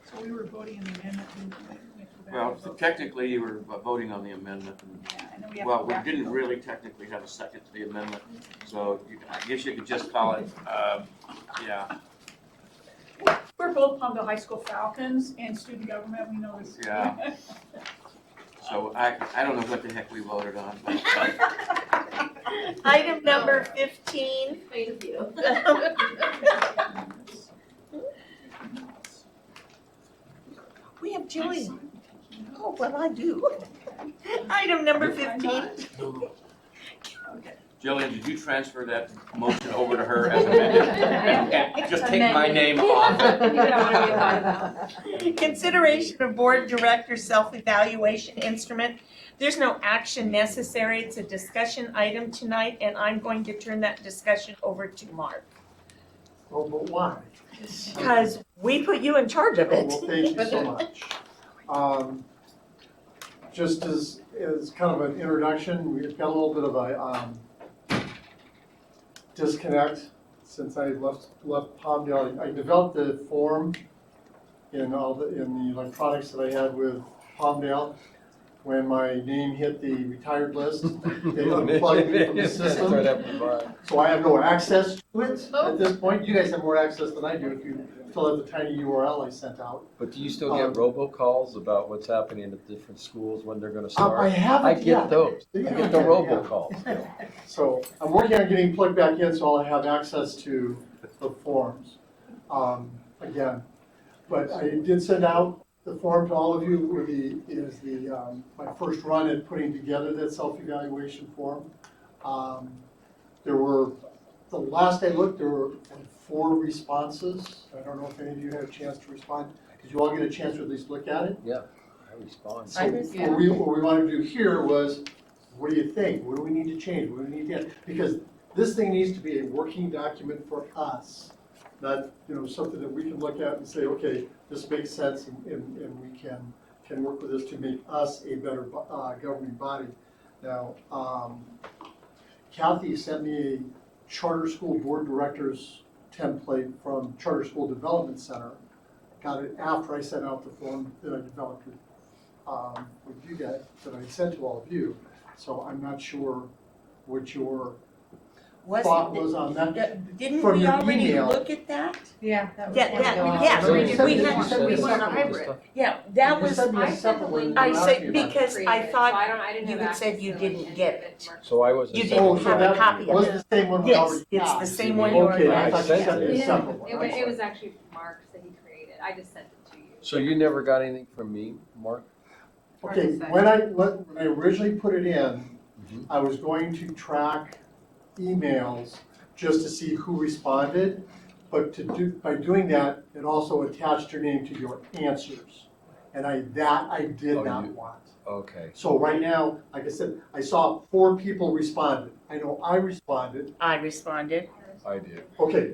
So we were voting on the amendment. and we have to go back Well, and vote. technically, you were voting on the amendment. And, Yeah, and then we have to well, go we back and didn't vote. really technically have a second to the amendment, so I guess you could just call it, yeah, We're both Palmdale High School Falcons and student government, we know this. Yeah. So I don't know what the heck we voted on, but Item number 15. Thank you. We have Jillian. Oh, well, I do. Item number 15. Jillian, did you transfer that motion over to her as amended? And just take my name off it. Consideration of board director self-evaluation instrument. There's no action necessary. It's a discussion item tonight, and I'm going to turn that discussion over to Mark. Oh, but why? Because we put you in charge of Oh, it. well, thank you so much. Just as kind of an introduction, we've got a little bit of a disconnect since I left Palmdale. I developed the form in the electronics that I had with Palmdale. When my name hit the retired list, they unplugged me from the system. So I have no access to it at this point. You guys have more access than I do if you fill out the tiny URL I sent out. But do you still get robocalls about what's happening at different schools when they're gonna start? I haven't I yet. get those. I Yeah, get the yeah. robocalls. So I'm working on getting plugged back in so I'll have access to the forms again. But I did send out the form to all of you with my first run at putting together that self-evaluation form. There were, the last I looked, there were 4 responses. I don't know if any of you had a chance to respond. Did you all get a chance to at least look at it? Yeah, I respond. So what we wanted to do here was, what do you think? What do we need to change? What do we need to get? Because this thing needs to be a working document for us, not, something that we can look at and say, okay, this makes sense and we can work with this to make us a better governing body. Now, Kathy sent me a charter school board directors template from Charter School Development Center. Got it after I sent out the form that I developed with you guys, that I sent to all of you. So I'm not sure what your thought was on that. Didn't From we your already email. look at that? Yeah, that was. Yeah, one that- of the- yeah, So we you did. sent We me- had- you sent me we a want a separate hybrid. stuff. Yeah, that You was, sent me a I sent the separate one. link. I when said, asked me about it. because I Created, thought so I didn't you have had said access you to, didn't any get of it. Mark's. So I wasn't. You Oh, didn't so have a that copy of was it. the same one we Yes, already it's had. the same one you Okay, already I had. thought you sent me a separate one. I'm It sorry. was actually Mark's that he created, I just sent it to you. So you never got anything from me, Mark? Hard to Okay, say. when I originally put it in, Mhm. I was going to track emails just to see who responded. But by doing that, it also attached your name to your answers. And I did Oh, not you- want. Okay, So right now, like I said, I saw 4 people responded. I know I responded. I responded. I did. Okay,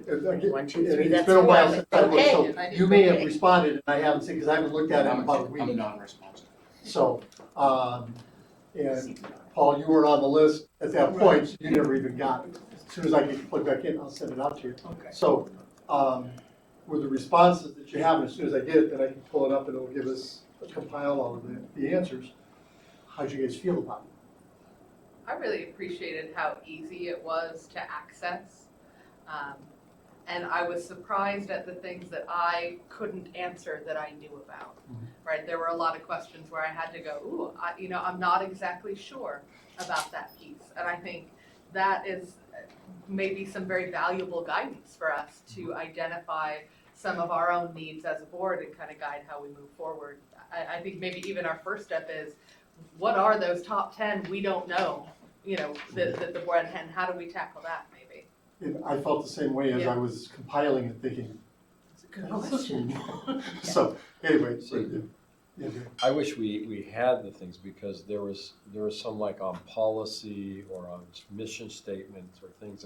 1, 2, 3, it's that's been a while 4. since I looked, Okay. so you may have responded and I haven't seen, because I haven't looked at it in about a I'm week. non-responsive. So, and Paul, you weren't on the list at that point, so you never even got it. As soon as I get plugged back in, I'll send it out to you. Okay. So, with the responses that you have, as soon as I get it, then I can pull it up and it'll give us, compile all of the answers. How'd you guys feel about it? I really appreciated how easy it was to access. And I was surprised at the things that I couldn't answer that I knew about, right? There were a lot of questions where I had to go, ooh, I'm not exactly sure about that piece. And I think that is maybe some very valuable guidance for us to identify some of our own needs as a board and kind of guide how we move forward. I think maybe even our first step is, what are those top 10 we don't know, that the board, and how do we tackle that maybe? And I felt the same way as I was compiling it, thinking, what's this mean? So, anyway, I wish we had the things, because there was some like on policy or on mission statements or things,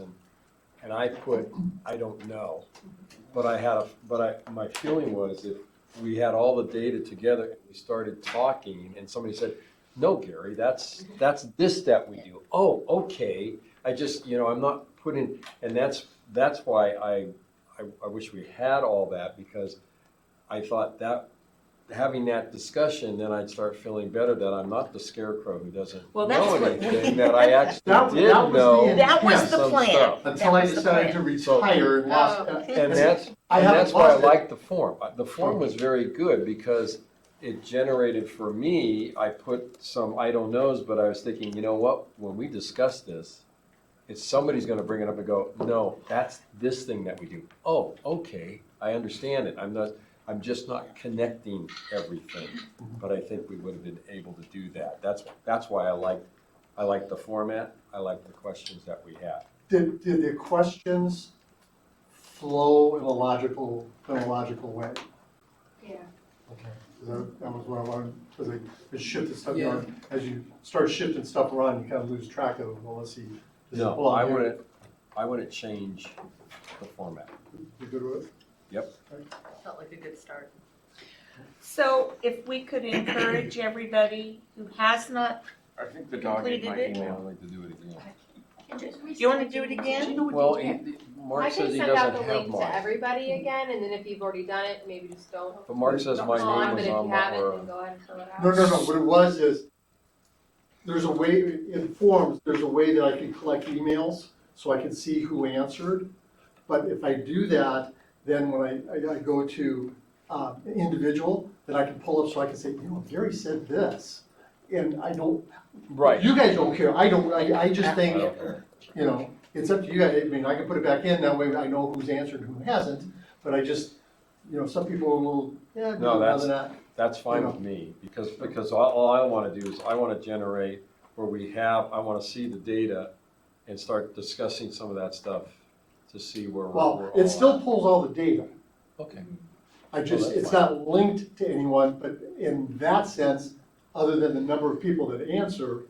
and I put, I don't know. But my feeling was, if we had all the data together and we started talking and somebody said, no, Gary, that's this that we do. Oh, okay. I just, I'm not putting, and that's why I wish we had all that, because I thought that having that discussion, then I'd start feeling better that I'm not the scarecrow who doesn't Well, that's know what- anything, that I actually That did was the know intent. That was the some plan. stuff. until I That was the decided to retire and lost. And that's why I liked the form. The form was very good, because it generated for me, I put some I don't knows, but I was thinking, you know what, when we discuss this, somebody's gonna bring it up and go, no, that's this thing that we do. Oh, okay, I understand it. I'm just not connecting everything, but I think we would have been able to do that. That's why I liked the format. I liked the questions that we had. Did the questions flow in a logical way? Yeah. Okay, that was what I wanted, because I shifted stuff around. As you start shifting stuff around, you kind of lose track of, well, let's see. No, I wouldn't change the format. You good with it? Yep. Felt like a good start. So if we could encourage everybody who has not, I think the dog ate my Completed it? I'd email. like to do it again. do you want to do it again? Well, I Mark can says he send out doesn't the have link to mine. everybody again, and then if you've already done it, maybe just don't. But Mark says my Come on, name but was if you on haven't, or then go ahead and fill it out. No, what it was is, there's a way, in forms, there's a way that I can collect emails, so I can see who answered. But if I do that, then when I go to individual, then I can pull up so I can say, Gary said this. And I don't, right. you guys don't care, I just I think, don't care. it's up to you guys. I mean, I can put it back in, that way I know who's answered and who hasn't. But I just, some people are a little, No, rather not. That's fine with me, because all I want to do is I want to generate where I want to see the data and start discussing some of that stuff to see where we're Well, all it still at. pulls all the data. Okay. It's that's not linked to anyone, but in that sense, other than the number of people that answer,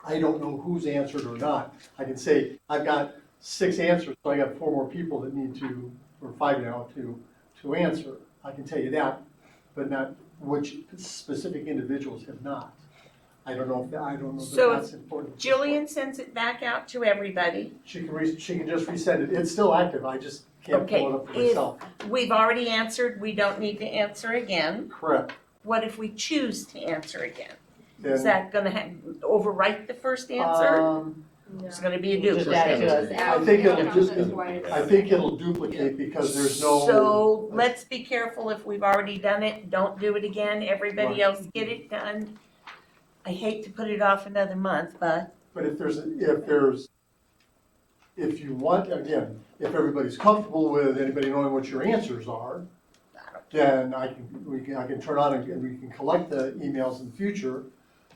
I don't know who's answered or not. I can say, I've got 6 answers, so I got 4 more people that need to, or 5 now, to answer. I can tell you that, but not which specific individuals have not. I don't know So if that's important. Jillian sends it back out to everybody. She can just resend it. It's still active. I just can't pull it up for Okay, myself. We've already answered, we don't need to answer again. Correct. What if we choose to answer again? Then, Is that gonna overwrite the first answer? It's gonna be a Just duplicate. add it to us. I think it'll just, That's why it's- I think it'll duplicate because there's no. So let's be careful, if we've already done it, don't do it again, everybody Right. else get it done. I hate to put it off another month, but But if you want, again, if everybody's comfortable with anybody knowing what your answers are, then I can turn on and we can collect the emails in the future.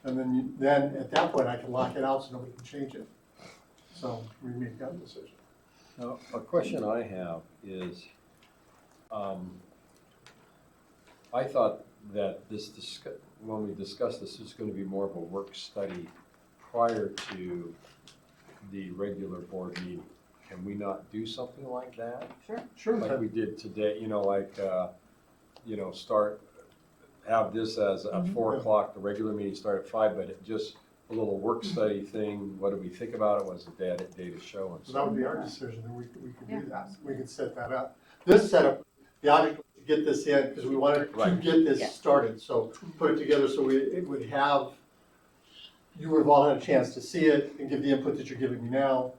And then at that point, I can lock it out so nobody can change it. So we make that decision. Now, a question I have is, I thought that when we discussed this was going to be more of a work study prior to the regular board meeting. Can we not do something like that? Sure. Like we did today, have this as at 4 o'clock, the regular meeting start at 5, but it just a little work study thing. What do we think about it? What's the data show? And So that would be our decision, and we could do that. We could set that up. This setup, the object was to get this in, because we wanted to Right. get this started, so put it together so it would have, you would have all had a chance to see it and give the input that you're giving me now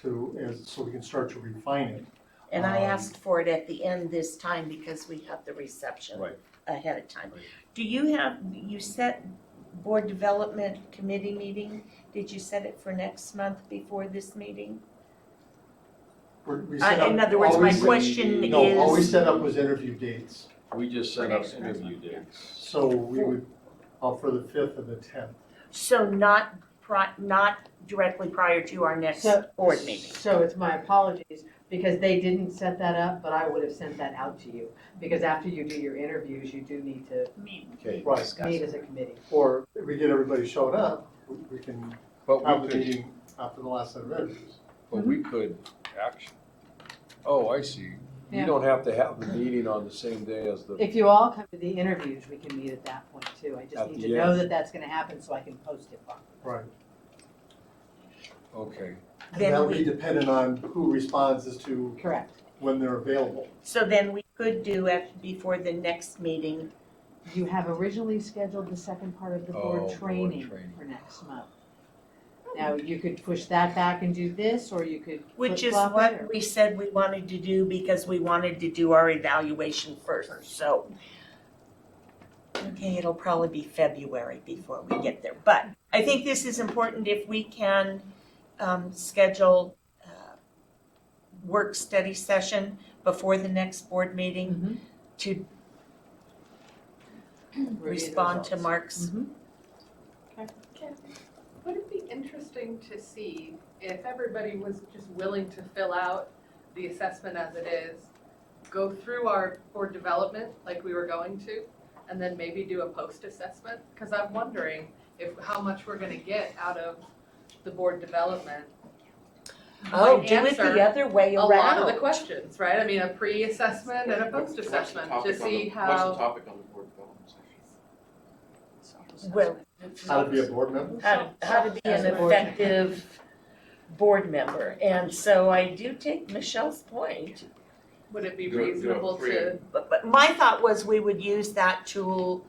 so we can start to refine it. And I asked for it at the end this time because we have the reception Right. ahead of time. Right. Do you set board development committee meeting? Did you set it for next month before this meeting? We set up In other words, my all we- question No, all we is, set up was interview dates, We just set up interview dates. so we would, for the 5th and the 10th. so not directly prior to our next board meeting. So it's my apologies, because they didn't set that up, but I would have sent that out to you. Because after you do your interviews, you do need to Okay. Right. meet as a committee. Or if we get everybody showing up, we can But have we the could, meeting after the last set of interviews. but we could actually, oh, I see. We Yeah. don't have to have the meeting on the same day as the, If you all come to the interviews, we can meet at that point too. I just At need the to know end. that that's gonna happen so I can post it properly. Right. okay. And Then that'll be we- dependent on who responds as to Correct. when they're available. So then we could do it before the next meeting. You have originally scheduled the second part of the board board training training. for next month. Now, you could push that back and do this, or you could Which is flip-flop it, what or- we said we wanted to do because we wanted to do our evaluation first, so. Okay, it'll probably be February before we get there, but I think this is important if we can schedule work study session before the next board meeting to Review the respond to results. Mark's. Would it be interesting to see if everybody was just willing to fill out the assessment as it is, go through our board development like we were going to, and then maybe do a post-assessment? Because I'm wondering how much we're gonna get out of the board development. Oh, Might do it answer the other way a lot of the around. questions, right? I mean, a pre-assessment and a post-assessment to see What's how. the topic on the board development session? Well, How to be a board member? how to be an effective board member. And so I do take Michelle's point. Would it be Do it reasonable free. to? But my thought was we would use that tool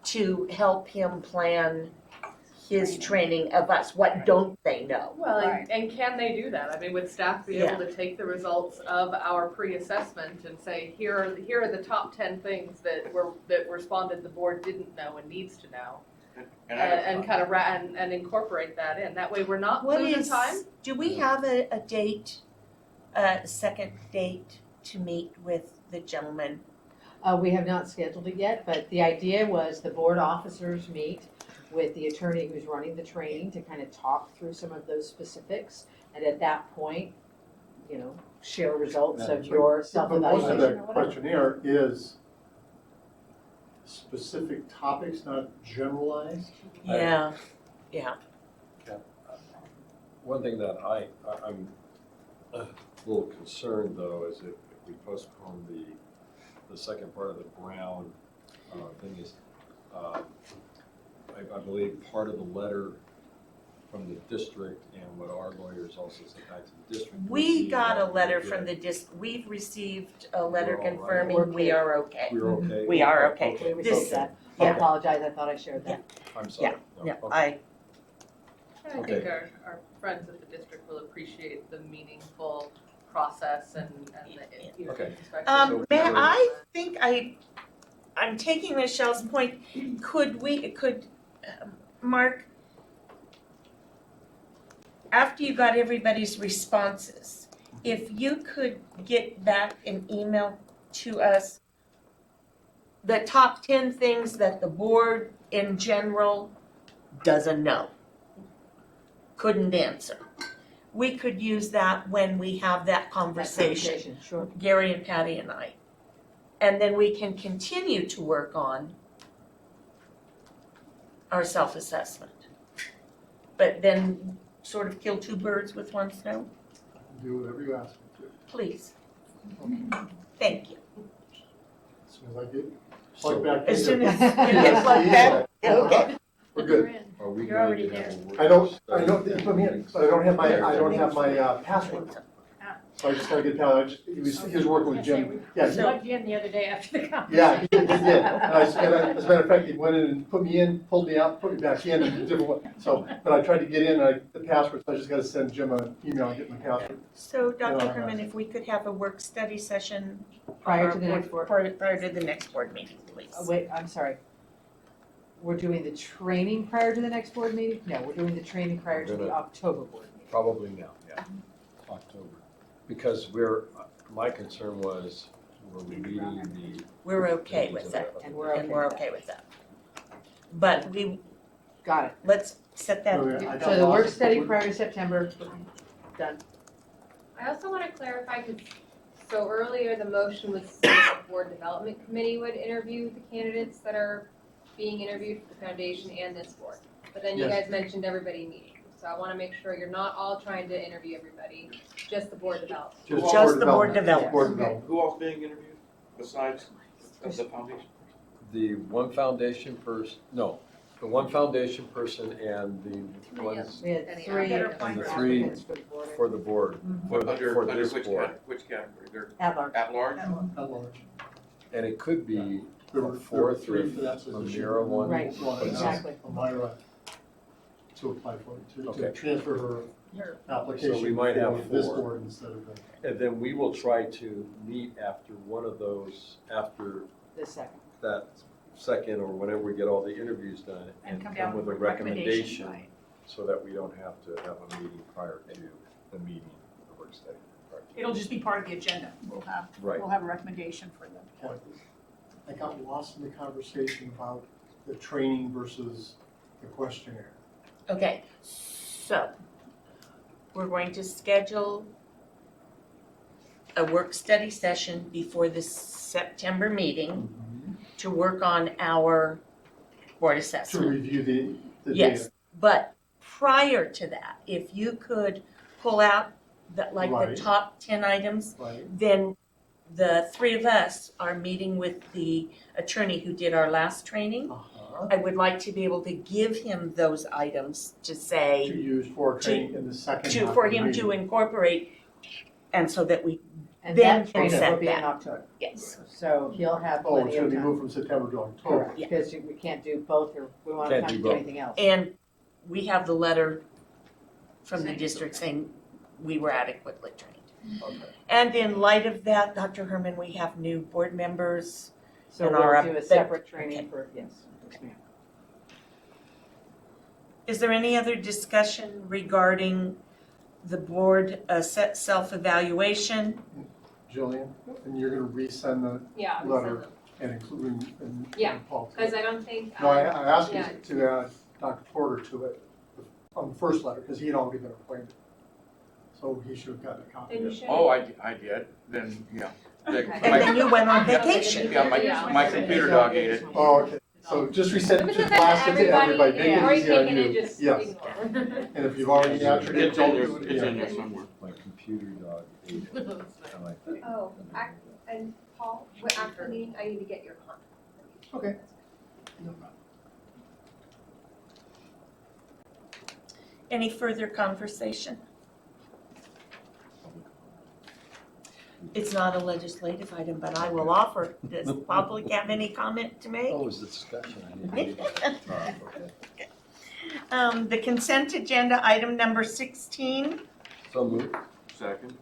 to help him plan his training of us. What don't they know? Well, Right. and can they do that? I mean, would staff be able to take the results of our pre-assessment and say, here are the top 10 things that responded the board didn't know and needs to know, and kind of and incorporate that in. That way, we're not What losing is, time. do we have a date, a second date to meet with the gentleman? We have not scheduled it yet, but the idea was the board officers meet with the attorney who's running the training to kind of talk through some of those specifics. And at that point, share results of your But most of self-evaluation the or whatever. questionnaire is specific topics, not generalized. Yeah, One thing that I'm a little concerned though is if we postpone the second part of the Brown thing is, I believe part of the letter from the district and what our lawyers also sent back to the district. would we be got a that we letter get- from we've received a letter We're all right. confirming we are okay. We're okay? We are okay. We This- received that. I yeah. apologize, I thought I shared that. I'm sorry. No, Yeah, okay. I think Okay. our friends at the district will appreciate the meaningful process and the Okay. introspective. So May we're- I think I'm taking Michelle's point. Could Mark, after you got everybody's responses, if you could get back an email to us the top 10 things that the board in general doesn't know, couldn't answer. We could use that when we have that conversation, Sure. Gary and Patty and I. And then we can continue to work on our self-assessment. But then sort of kill two birds with one stone, Do whatever you ask me to. please. Thank you. As soon as I get plugged back in. As soon here. as you get plugged back, okay. We're good. Are we You're going already to have a work I don't study? they put me in, but I don't have my password. So I just gotta get it out. He was working with Jim. Yeah, He plugged you in the other day after the conference. yeah, he did. And as a matter of fact, he went in and put me in, pulled me out, put me back in, and a different one. So, but I tried to get in, the password, so I just gotta send Jim an email and get my password. So Dr. Herman, if we could have a work study session. Prior to the next board. Prior to the next board meeting, please. Oh, wait, I'm sorry. We're doing the training prior to the next board meeting? No, we're doing the training prior to the October board meeting. Probably now, yeah, October. Because my concern was, were we meeting the? We're okay with that, And we're okay. and we're okay with that. But Got it. let's set that. So the work study prior to September, done. I also want to clarify, because so earlier the motion was that the board development committee would interview the candidates that are being interviewed for the foundation and this board. But then you Yes. guys mentioned everybody meeting. So I want to make sure you're not all trying to interview everybody, just the board development. Just the board development. Board development. Who else being interviewed besides the foundation? The one foundation person, no, the one foundation person and the ones, We had three. and the three for the board, for Under this which board. which category? They're At large. at large? At large. And it could be There a were fourth three or for that a position. Mira one. Right, One exactly. Amira to apply for it, to Okay. transfer her application. So we might have for this four. board instead of the. And then we will try to meet after one of those, after The second. that second or whenever we get all the interviews done. And come down with a recommendation, recommendation, right. so that we don't have to have a meeting prior to the meeting, the work study. It'll just be part of the agenda. Right. We'll have a recommendation for them. I got lost in the conversation about the training versus the questionnaire. Okay, so we're going to schedule a work study session before the September meeting to work on our board To assessment. review the Yes, data. but prior to that, if you could pull out the Right. top 10 items, Right. then the three of us are meeting with the attorney who did our last training. Uh-huh. I would like to be able to give him those items to To say, use for training in the second half for of the him to meeting. incorporate, and so that we, And Then that training set will be in that. October. yes. So he'll have Oh, plenty it's gonna of be time. moved from September to October. Correct, Yeah. because we can't do both, or we won't Can't have do time to do both. anything else. And we have the letter from the district saying we were adequately trained. Okay. And in light of that, Dr. Herman, we have new board members. So and our we'll do a update. separate training Okay. for, yes. Yes, ma'am. Is there any other discussion regarding the board self-evaluation? Jillian, and you're gonna resend the Yeah, letter and include and Yeah, Paul. because I don't think. No, I asked you yeah. to add Dr. Porter to it on the first letter, because he had already been appointed. So he should have gotten a copy Then of you it. should. Oh, I did, then, yeah. Okay. And then you went on vacation. Yeah, my computer dog ate it. Oh, okay, so just resend, If it's just sent blast it to everybody, make or it you easy on taking it, you. just Yes, ignore. and if you've already answered it, It's in don't there, do it it's in again. there somewhere. My computer dog ate it. And I think- Oh, and Paul, after the meeting, I need to get your contact. Okay. Any further conversation? It's not a legislative item, but I will offer. Does the public have any comment to make? Oh, it was a discussion. I didn't read that. Okay. The consent agenda, item number 16. So moved. Second.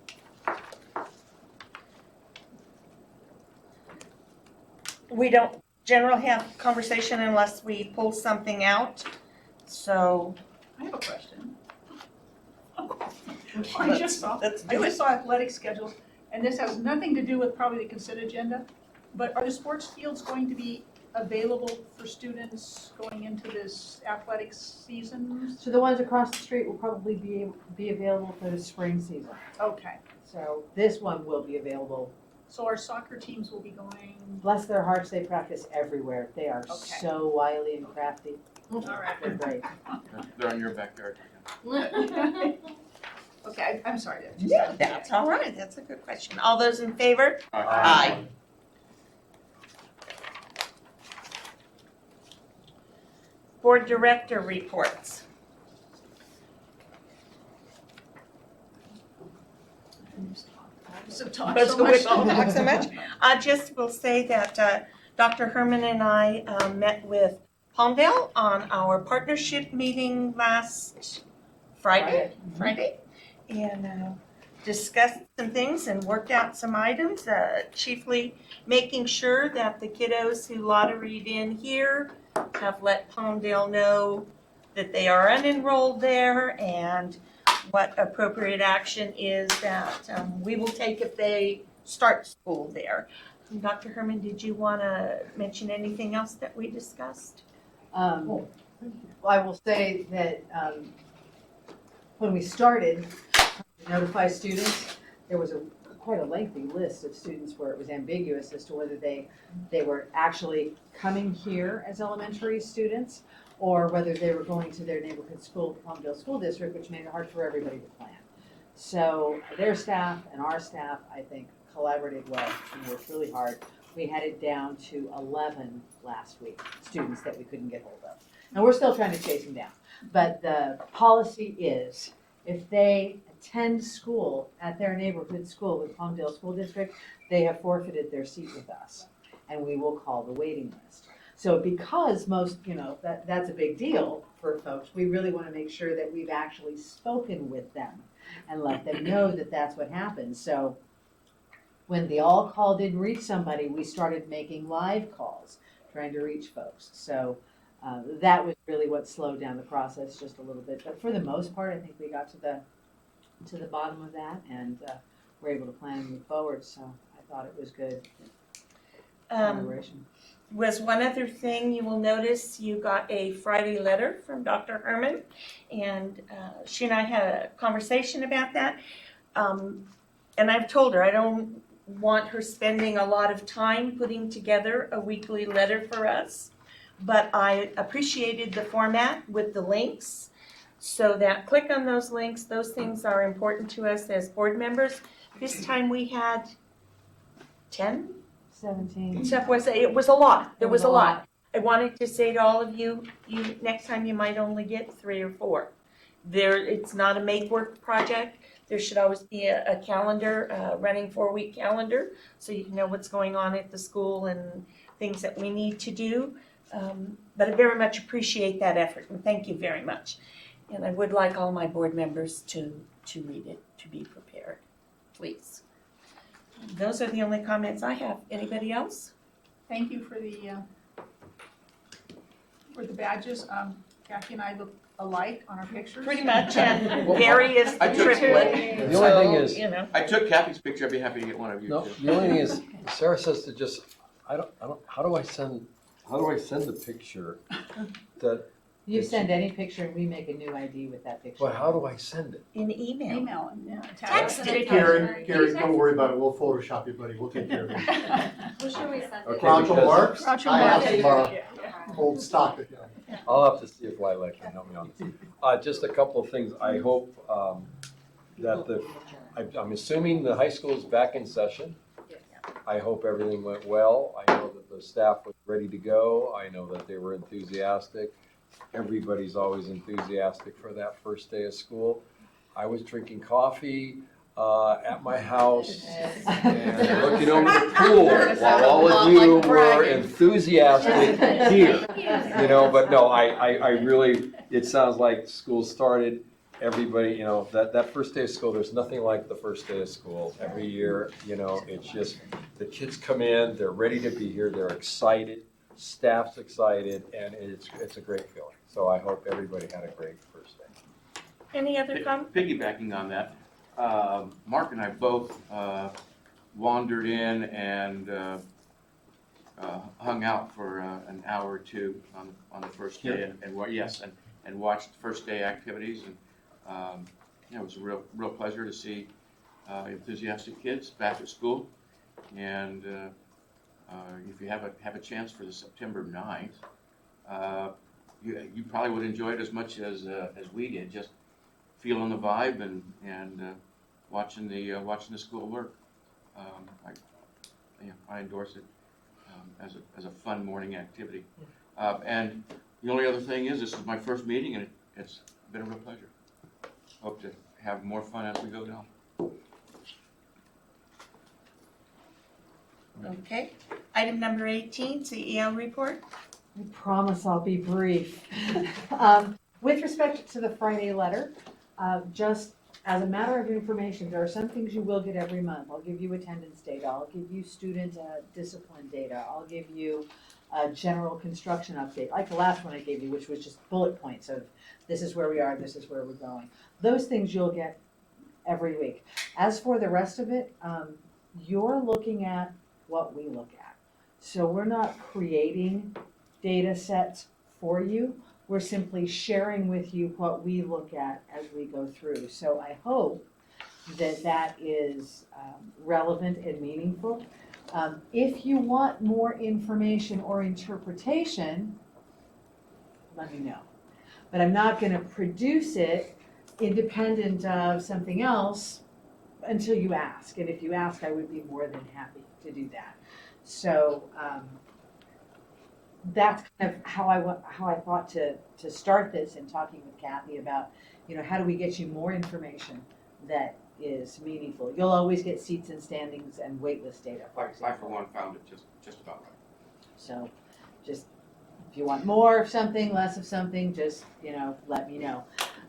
We don't generally have conversation unless we pull something out. So I have a question. I just saw let's do it. athletic schedules, and this has nothing to do with probably the consent agenda, But are the sports fields going to be available for students going into this athletics season? So the ones across the street will probably be available for the spring season. Okay, So this one will be available. so our soccer teams will be going, Bless their hearts, they practice everywhere. They are Okay. so wily and crafty. all right. They're great. They're in your backyard. Okay, I'm sorry. That's all right, that's a good question. All those in favor? Aye. Board Director reports. So talk Let's so go much. with talk so much. I just will say that Dr. Herman and I met with Palmdale on our partnership meeting last Friday, and discussed some things and worked out some items, chiefly making sure that the kiddos who lotteried in here have let Palmdale know that they are unenrolled there and what appropriate action is that we will take if they start school there. Dr. Herman, did you want to mention anything else that we discussed? Well, I will say that when we started to notify students, there was quite a lengthy list of students where it was ambiguous as to whether they were actually coming here as elementary students or whether they were going to their neighborhood school, Palmdale School District, which made it hard for everybody to plan. So their staff and our staff, I think, collaborated well and worked really hard. We had it down to 11 last week, students that we couldn't get hold of. And we're still trying to chase them down. But the policy is if they attend school at their neighborhood school with Palmdale School District, they have forfeited their seat with us. And we will call the waiting list. So because most, that's a big deal for folks, we really want to make sure that we've actually spoken with them and let them know that that's what happens. So when the all call didn't reach somebody, we started making live calls, trying to reach folks. So that was really what slowed down the process just a little bit. But for the most part, I think we got to the bottom of that and were able to plan and move forward. So I thought it was good. Collaboration. Was one other thing you will notice, you got a Friday letter from Dr. Herman, and she and I had a conversation about that. And I've told her I don't want her spending a lot of time putting together a weekly letter for us, but I appreciated the format with the links, so that click on those links. Those things are important to us as board members. This time we had 10? 17. It was a lot. There was a lot. I wanted to say to all of you, next time you might only get 3 or 4. It's not a make-work project. There should always be a calendar, running 4-week calendar, so you can know what's going on at the school and things that we need to do. But I very much appreciate that effort, and thank you very much. And I would like all my board members to read it, to be prepared, please. Those are the only comments I have. Anybody else? Thank you for the badges. Kathy and I look alike on our pictures. Pretty much, and Gary is the triplet. The only thing is, I took Kathy's picture. I'd be happy to get one of you no, too. the only thing is, Sarah says to just, how do I send the picture that, You send any picture and we make a new ID with that picture. but how do I send it? In email. Email and Text it. Gary, don't worry about it, we'll Photoshop you, buddy, we'll take care of it. Who should we send it Okay, to? Groucho because- Marx, Groucho I have Marx. some old stock. I'll have to see if Lila can help me on this. Just a couple of things. I hope that I'm assuming the high school is back in session. I hope everything went well. I know that the staff was ready to go. I know that they were enthusiastic. Everybody's always enthusiastic for that first day of school. I was drinking coffee at my house and looking over the pool while all of you were enthusiastic here. But no, I really, it sounds like school started. Everybody, that first day of school, there's nothing like the first day of school every year. It's just, the kids come in, they're ready to be here, they're excited, staff's excited, and it's a great feeling. So I hope everybody had a great first day. Any other comments? Piggybacking on that, Mark and I both wandered in and hung out for an hour or two on the first day and watched first day activities. And it was a real pleasure to see enthusiastic kids back at school. And if you have a chance for the September 9th, you probably would enjoy it as much as we did, just feeling the vibe and watching the school work. I endorse it as a fun morning activity. And the only other thing is, this is my first meeting, and it's been a real pleasure. Hope to have more fun as we go down. Okay. Item number 18, CEO report. I promise I'll be brief. With respect to the Friday letter, just as a matter of information, there are some things you will get every month. I'll give you attendance data, I'll give you student discipline data, I'll give you a general construction update, like the last one I gave you, which was just bullet points of this is where we are, this is where we're going. Those things you'll get every week. As for the rest of it, you're looking at what we look at. So we're not creating data sets for you. We're simply sharing with you what we look at as we go through. So I hope that that is relevant and meaningful. If you want more information or interpretation, let me know. But I'm not going to produce it independent of something else until you ask. And if you ask, I would be more than happy to do that. So that's kind of how I thought to start this, and talking with Kathy about, how do we get you more information that is meaningful. You'll always get seats and standings and waitlist data, for example. I, for one, found it just about right. So just, if you want more of something, less of something, just, let me know.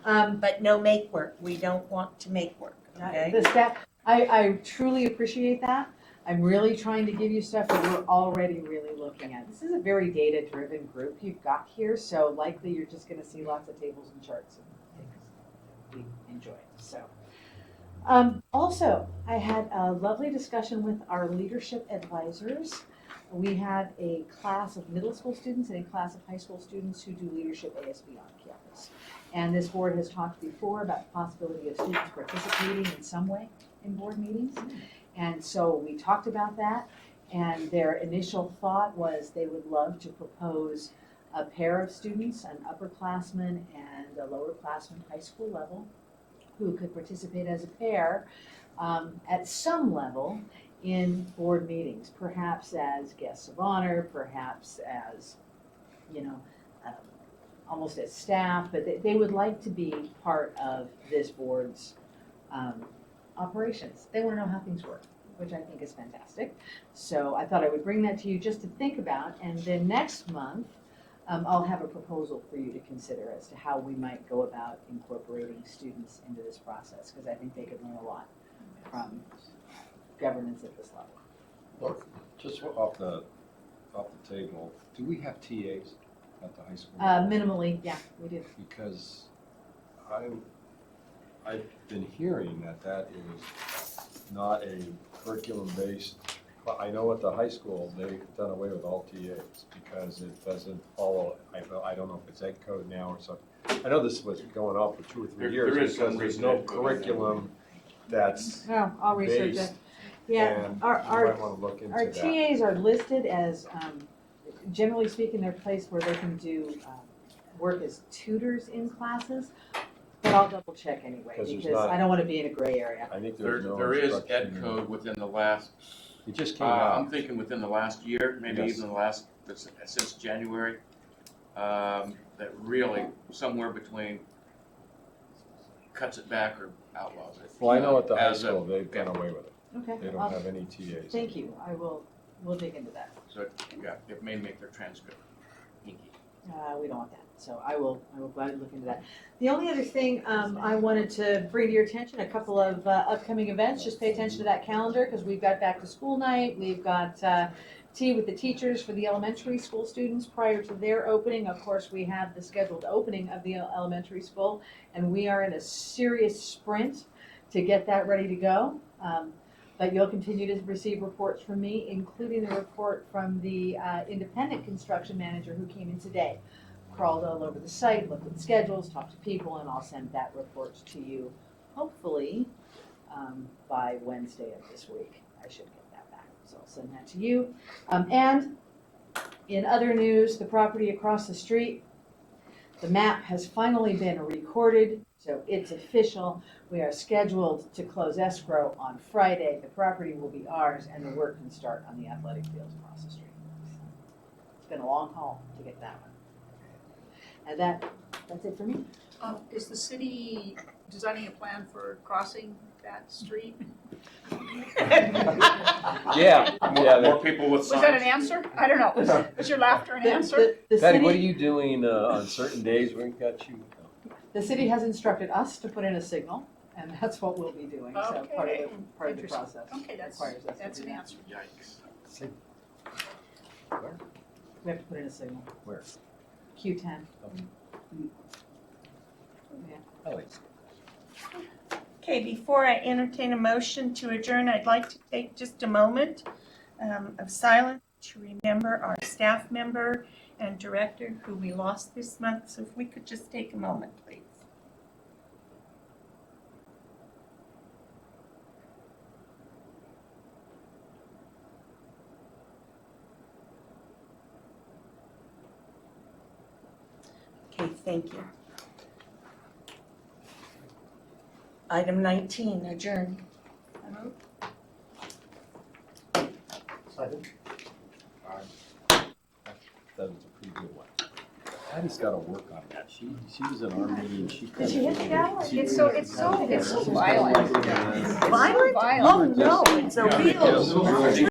But no make work. We don't want to make work, okay? The staff, I truly appreciate that. I'm really trying to give you stuff that we're already really looking at. This is a very data-driven group you've got here, so likely you're just going to see lots of tables and charts and things we enjoy. So, also, I had a lovely discussion with our leadership advisors. We had a class of middle school students and a class of high school students who do leadership ASB on campus. And this board has talked before about the possibility of students participating in some way in board meetings. And so we talked about that, and their initial thought was they would love to propose a pair of students, an upperclassman and a lowerclassman high school level, who could participate as a pair at some level in board meetings, perhaps as guests of honor, perhaps as, almost as staff, but they would like to be part of this board's operations. They want to know how things work, which I think is fantastic. So I thought I would bring that to you just to think about, and then next month I'll have a proposal for you to consider as to how we might go about incorporating students into this process, because I think they could learn a lot from governance at this level. Look, just off the table, do we have TAs at the high school? Minimally, yeah, we do. Because I've been hearing that is not a curriculum-based, I know at the high school, they've done away with all TAs because it doesn't follow, I don't know if it's ed code now or something. I know this was going on for 2 or 3 years There is because some there's recent no ed code. curriculum that's Oh, I'll research based. it. Yeah, And you our might want to look into our that. TAs are listed as, generally speaking, they're a place where they can do work as tutors in classes, but I'll double check anyway, 'Cause there's because not- I don't want to be in a gray area. I think there's no There is instruction ed in code within the last, it just came out. I'm thinking within the last year, maybe Yes. even the last, since January, that really somewhere between cuts it back or outlaws it. Well, I know at the high As a- school, they've done away with it. Okay, They don't have any TAs. thank you. We'll dig into that. So, yeah, it may make their transcript hinky. We don't want that, so I will gladly look into that. The only other thing I wanted to bring to your attention, a couple of upcoming events. Just pay attention to that calendar, because we've got back to school night. We've got tea with the teachers for the elementary school students prior to their opening. Of course, we have the scheduled opening of the elementary school, and we are in a serious sprint to get that ready to go. But you'll continue to receive reports from me, including the report from the independent construction manager who came in today. Crawled all over the site, looked at schedules, talked to people, and I'll send that report to you, hopefully, by Wednesday of this week. I should get that back, so I'll send that to you. And in other news, the property across the street, the map has finally been recorded, so it's official. We are scheduled to close escrow on Friday. The property will be ours, and the work can start on the athletic fields across the street. It's been a long haul to get that one. And that's it for me. Is the city designing a plan for crossing that street? Yeah, More people with Was signs. that an answer? I don't know. Was your laughter an answer? The Patty, what are city, you doing on certain days? We got you. the city has instructed us to put in a signal, and that's what we'll be doing. So part of Okay. the Interesting. process Okay, that's requires us to an do that. answer. Yikes. We have to put in a signal. Where? Q10. Alex. Okay, before I entertain a motion to adjourn, I'd like to take just a moment of silence to remember our staff member and director who we lost this month. So if we could just take a moment, please. Okay, thank you. Item 19, adjourn. Second. That was a pretty good one. Patty's got to work on that. She was in our meeting. She Did she hit the gavel? It's so violent. Violent? Violent. Oh, no, it's a real